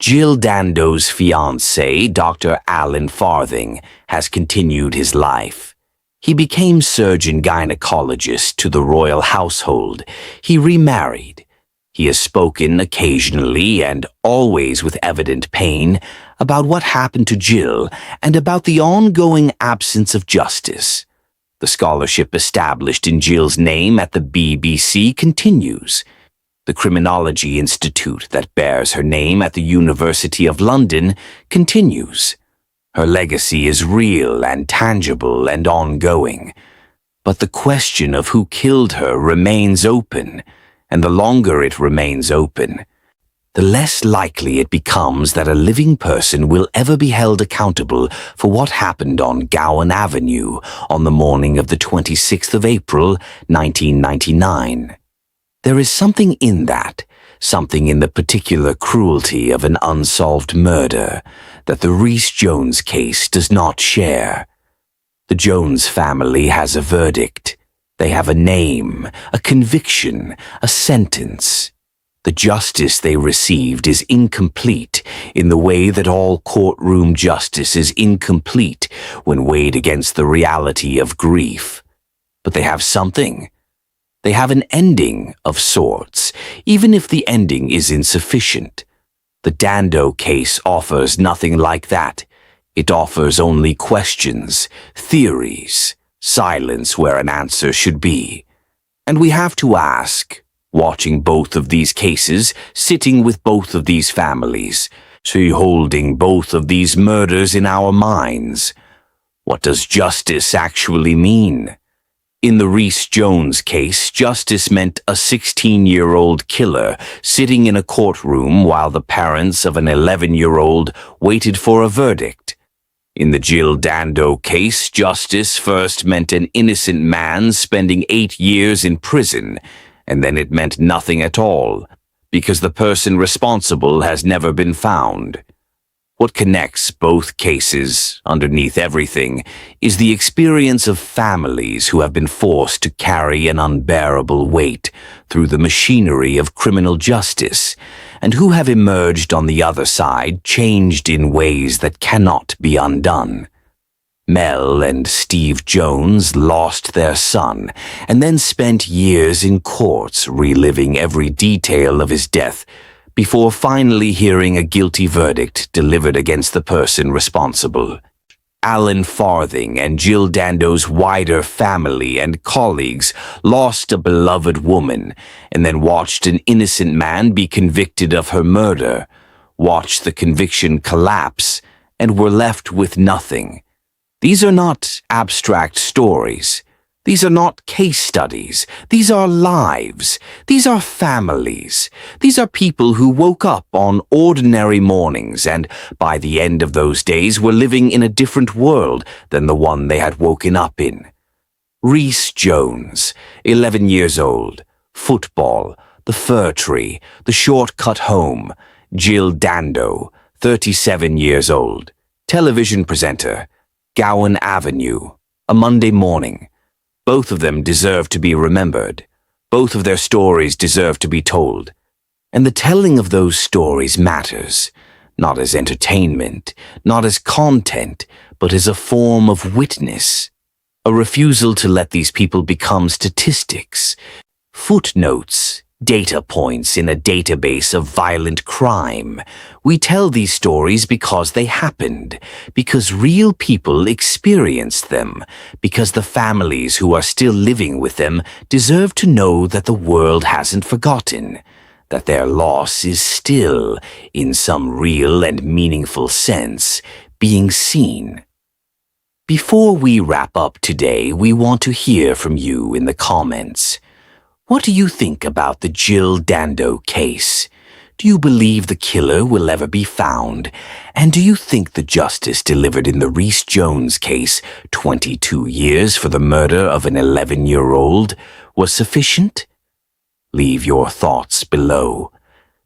Jill Dando's fiancé, Dr. Alan Farthing, has continued his life. He became surgeon-gynecologist to the royal household. He remarried. He has spoken occasionally and always with evident pain about what happened to Jill and about the ongoing absence of justice. The scholarship established in Jill's name at the BBC continues. The Criminology Institute that bears her name at the University of London continues. Her legacy is real and tangible and ongoing. But the question of who killed her remains open, and the longer it remains open, the less likely it becomes that a living person will ever be held accountable for what happened on Gowan Avenue on the morning of the 26th of April, 1999. There is something in that, something in the particular cruelty of an unsolved murder that the Rhys Jones case does not share. The Jones family has a verdict. They have a name, a conviction, a sentence. The justice they received is incomplete in the way that all courtroom justice is incomplete when weighed against the reality of grief. But they have something. They have an ending of sorts, even if the ending is insufficient. The Dando case offers nothing like that. It offers only questions, theories, silence where an answer should be. And we have to ask, watching both of these cases, sitting with both of these families, holding both of these murders in our minds, what does justice actually mean? In the Rhys Jones case, justice meant a 16-year-old killer sitting in a courtroom while the parents of an 11-year-old waited for a verdict. In the Jill Dando case, justice first meant an innocent man spending 8 years in prison, and then it meant nothing at all, because the person responsible has never been found. What connects both cases, underneath everything, is the experience of families who have been forced to carry an unbearable weight through the machinery of criminal justice, and who have emerged on the other side changed in ways that cannot be undone. Mel and Steve Jones lost their son, and then spent years in courts reliving every detail of his death, before finally hearing a guilty verdict delivered against the person responsible. Alan Farthing and Jill Dando's wider family and colleagues lost a beloved woman and then watched an innocent man be convicted of her murder, watched the conviction collapse, and were left with nothing. These are not abstract stories. These are not case studies. These are lives. These are families. These are people who woke up on ordinary mornings and, by the end of those days, were living in a different world than the one they had woken up in. Rhys Jones, 11 years old, football, the fir tree, the shortcut home. Jill Dando, 37 years old, television presenter, Gowan Avenue, a Monday morning. Both of them deserve to be remembered. Both of their stories deserve to be told. And the telling of those stories matters, not as entertainment, not as content, but as a form of witness. A refusal to let these people become statistics, footnotes, data points in a database of violent crime. We tell these stories because they happened, because real people experienced them, because the families who are still living with them deserve to know that the world hasn't forgotten, that their loss is still, in some real and meaningful sense, being seen. Before we wrap up today, we want to hear from you in the comments. What do you think about the Jill Dando case? Do you believe the killer will ever be found? And do you think the justice delivered in the Rhys Jones case, 22 years for the murder of an 11-year-old, was sufficient? Leave your thoughts below.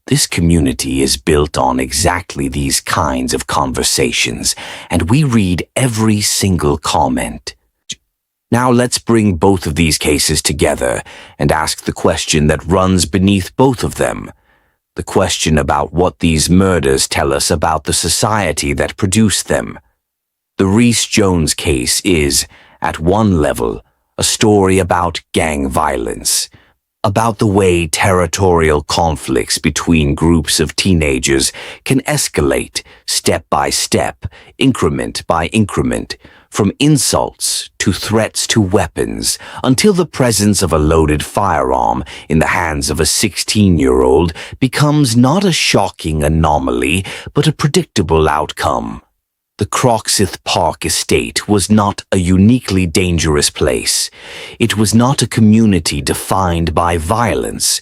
This community is built on exactly these kinds of conversations, and we read every single comment. Now let's bring both of these cases together and ask the question that runs beneath both of them. The question about what these murders tell us about the society that produced them. The Rhys Jones case is, at one level, a story about gang violence, about the way territorial conflicts between groups of teenagers can escalate step by step, increment by increment, from insults to threats to weapons, until the presence of a loaded firearm in the hands of a 16-year-old becomes not a shocking anomaly, but a predictable outcome. The Wrongful Park estate was not a uniquely dangerous place. It was not a community defined by violence.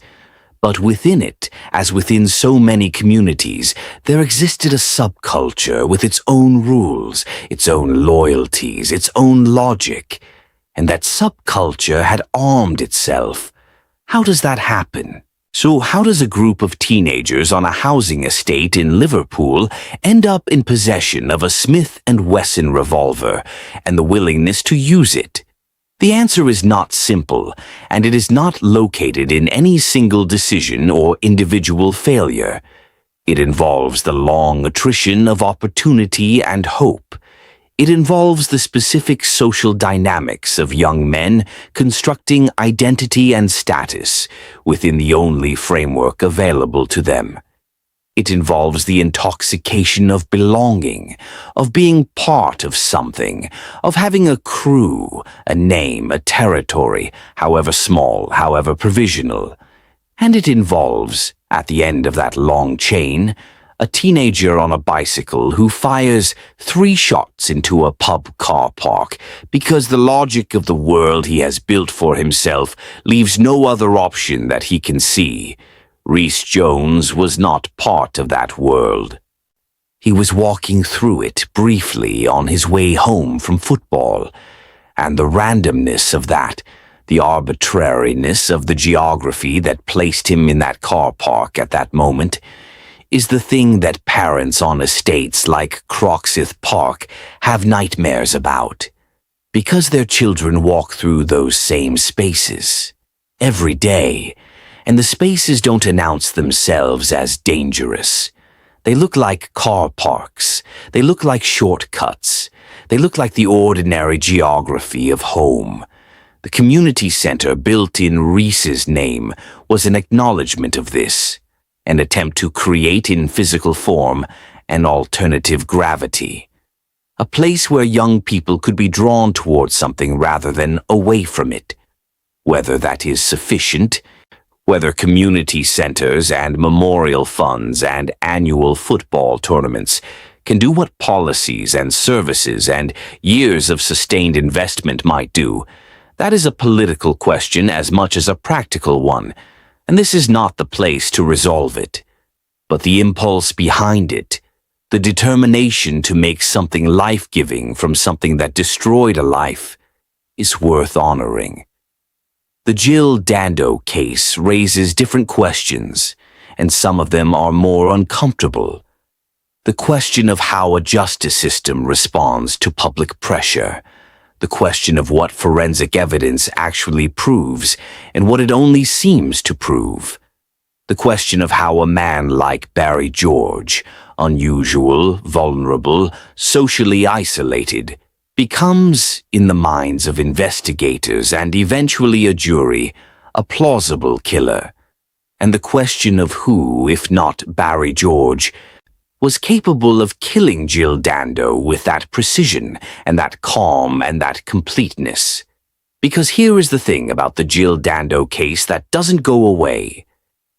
But within it, as within so many communities, there existed a subculture with its own rules, its own loyalties, its own logic. And that subculture had armed itself. How does that happen? So how does a group of teenagers on a housing estate in Liverpool end up in possession of a Smith & Wesson revolver and the willingness to use it? The answer is not simple, and it is not located in any single decision or individual failure. It involves the long attrition of opportunity and hope. It involves the specific social dynamics of young men constructing identity and status within the only framework available to them. It involves the intoxication of belonging, of being part of something, of having a crew, a name, a territory, however small, however provisional. And it involves, at the end of that long chain, a teenager on a bicycle who fires 3 shots into a pub car park because the logic of the world he has built for himself leaves no other option that he can see. Rhys Jones was not part of that world. He was walking through it briefly on his way home from football, and the randomness of that, the arbitrariness of the geography that placed him in that car park at that moment, is the thing that parents on estates like Wrongful Park have nightmares about, because their children walk through those same spaces every day. And the spaces don't announce themselves as dangerous. They look like car parks. They look like shortcuts. They look like the ordinary geography of home. The community center built in Rhys's name was an acknowledgement of this, an attempt to create in physical form an alternative gravity. A place where young people could be drawn towards something rather than away from it. Whether that is sufficient, whether community centers and memorial funds and annual football tournaments can do what policies and services and years of sustained investment might do, that is a political question as much as a practical one, and this is not the place to resolve it. But the impulse behind it, the determination to make something life-giving from something that destroyed a life, is worth honoring. The Jill Dando case raises different questions, and some of them are more uncomfortable. The question of how a justice system responds to public pressure, the question of what forensic evidence actually proves and what it only seems to prove, the question of how a man like Barry George, unusual, vulnerable, socially isolated, becomes, in the minds of investigators and eventually a jury, a plausible killer, and the question of who, if not Barry George, was capable of killing Jill Dando with that precision and that calm and that completeness. Because here is the thing about the Jill Dando case that doesn't go away.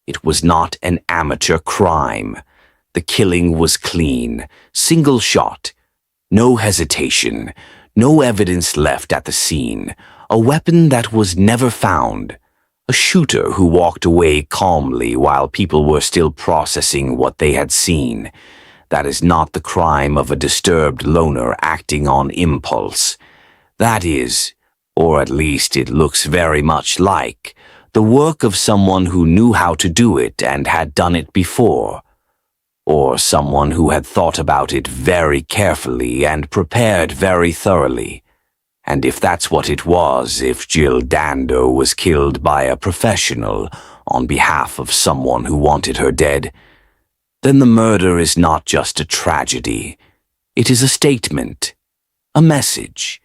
It was not an amateur crime. The killing was clean, single shot. No hesitation, No evidence left at the scene, a weapon that was never found, a shooter who walked away calmly while people were still processing what they had seen. That is not the crime of a disturbed loner acting on impulse. That is, or at least it looks very much like, the work of someone who knew how to do it and had done it before. Or someone who had thought about it very carefully and prepared very thoroughly. And if that's what it was, if Jill Dando was killed by a professional on behalf of someone who wanted her dead, then the murder is not just a tragedy. It is a statement, a message.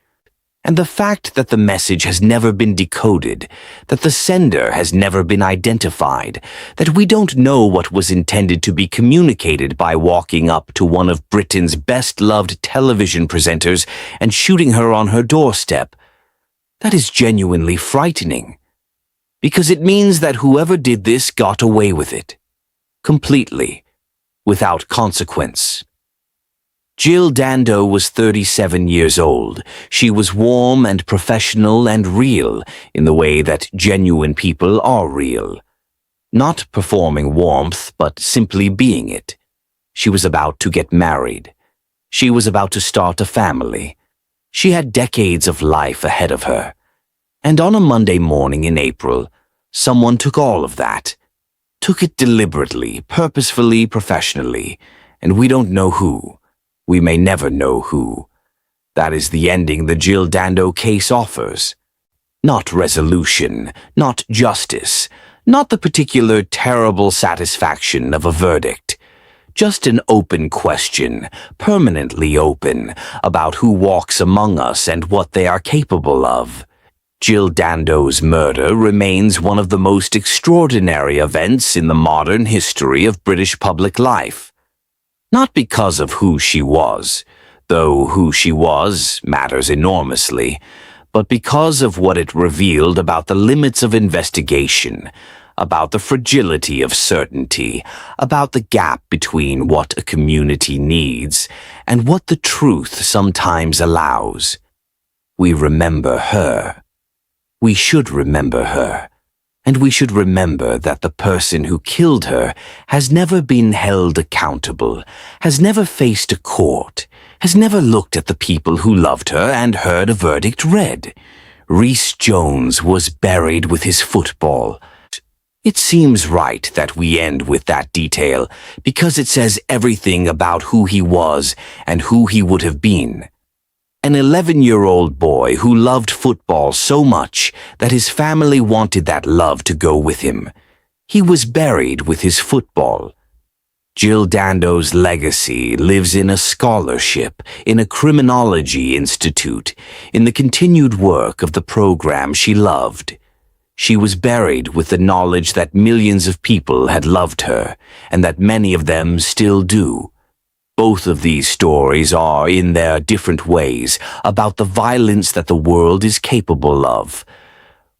And the fact that the message has never been decoded, that the sender has never been identified, that we don't know what was intended to be communicated by walking up to one of Britain's best-loved television presenters and shooting her on her doorstep, that is genuinely frightening. Because it means that whoever did this got away with it. Completely. Without consequence. Jill Dando was 37 years old. She was warm and professional and real in the way that genuine people are real. Not performing warmth, but simply being it. She was about to get married. She was about to start a family. She had decades of life ahead of her. And on a Monday morning in April, someone took all of that. Took it deliberately, purposefully, professionally, and we don't know who. We may never know who. That is the ending the Jill Dando case offers. Not resolution, not justice, not the particular terrible satisfaction of a verdict. Just an open question, permanently open, about who walks among us and what they are capable of. Jill Dando's murder remains one of the most extraordinary events in the modern history of British public life. Not because of who she was, though who she was matters enormously, but because of what it revealed about the limits of investigation, about the fragility of certainty, about the gap between what a community needs and what the truth sometimes allows. We remember her. We should remember her. And we should remember that the person who killed her has never been held accountable, has never faced a court, has never looked at the people who loved her and heard a verdict read. Rhys Jones was buried with his football. It seems right that we end with that detail because it says everything about who he was and who he would have been. An 11-year-old boy who loved football so much that his family wanted that love to go with him. He was buried with his football. Jill Dando's legacy lives in a scholarship, in a criminology institute, in the continued work of the program she loved. She was buried with the knowledge that millions of people had loved her, and that many of them still do. Both of these stories are, in their different ways, about the violence that the world is capable of.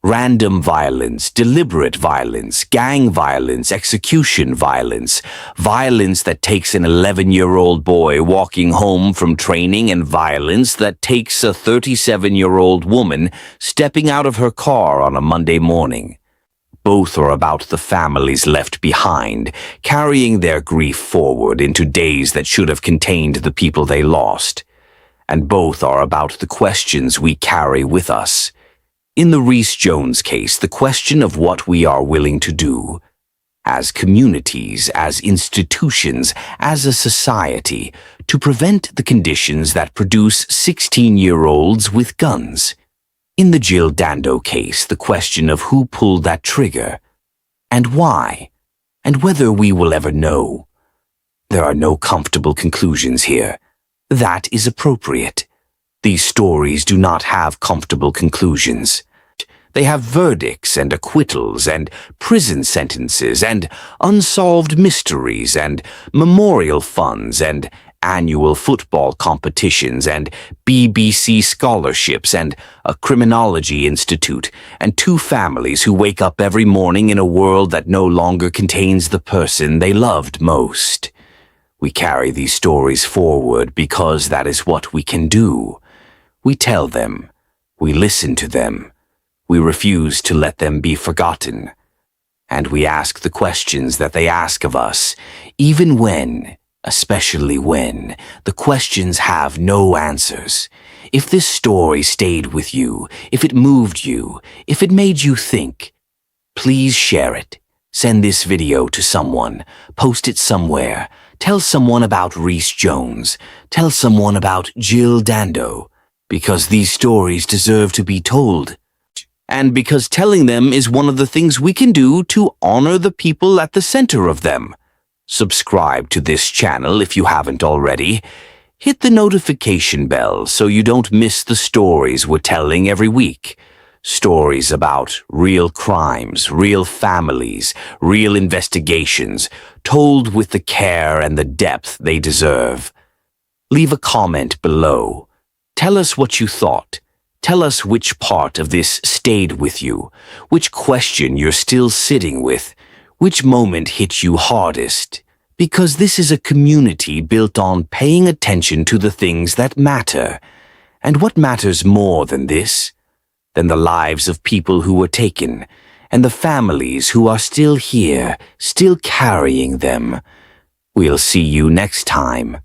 Random violence, deliberate violence, gang violence, execution violence, violence that takes an 11-year-old boy walking home from training, and violence that takes a 37-year-old woman stepping out of her car on a Monday morning. Both are about the families left behind, carrying their grief forward into days that should have contained the people they lost. And both are about the questions we carry with us. In the Rhys Jones case, the question of what we are willing to do, as communities, as institutions, as a society, to prevent the conditions that produce 16-year-olds with guns. In the Jill Dando case, the question of who pulled that trigger, and why, and whether we will ever know. There are no comfortable conclusions here. That is appropriate. These stories do not have comfortable conclusions. They have verdicts and acquittals and prison sentences and unsolved mysteries and memorial funds and annual football competitions and BBC scholarships and a criminology institute and two families who wake up every morning in a world that no longer contains the person they loved most. We carry these stories forward because that is what we can do. We tell them. We listen to them. We refuse to let them be forgotten. And we ask the questions that they ask of us, even when, especially when, the questions have no answers. If this story stayed with you, if it moved you, if it made you think, please share it. Send this video to someone. Post it somewhere. Tell someone about Rhys Jones. Tell someone about Jill Dando. Because these stories deserve to be told. And because telling them is one of the things we can do to honor the people at the center of them. Subscribe to this channel if you haven't already. Hit the notification bell so you don't miss the stories we're telling every week. Stories about real crimes, real families, real investigations, told with the care and the depth they deserve. Leave a comment below. Tell us what you thought. Tell us which part of this stayed with you, which question you're still sitting with, which moment hit you hardest. Because this is a community built on paying attention to the things that matter. And what matters more than this? Than the lives of people who were taken, and the families who are still here, still carrying them. We'll see you next time.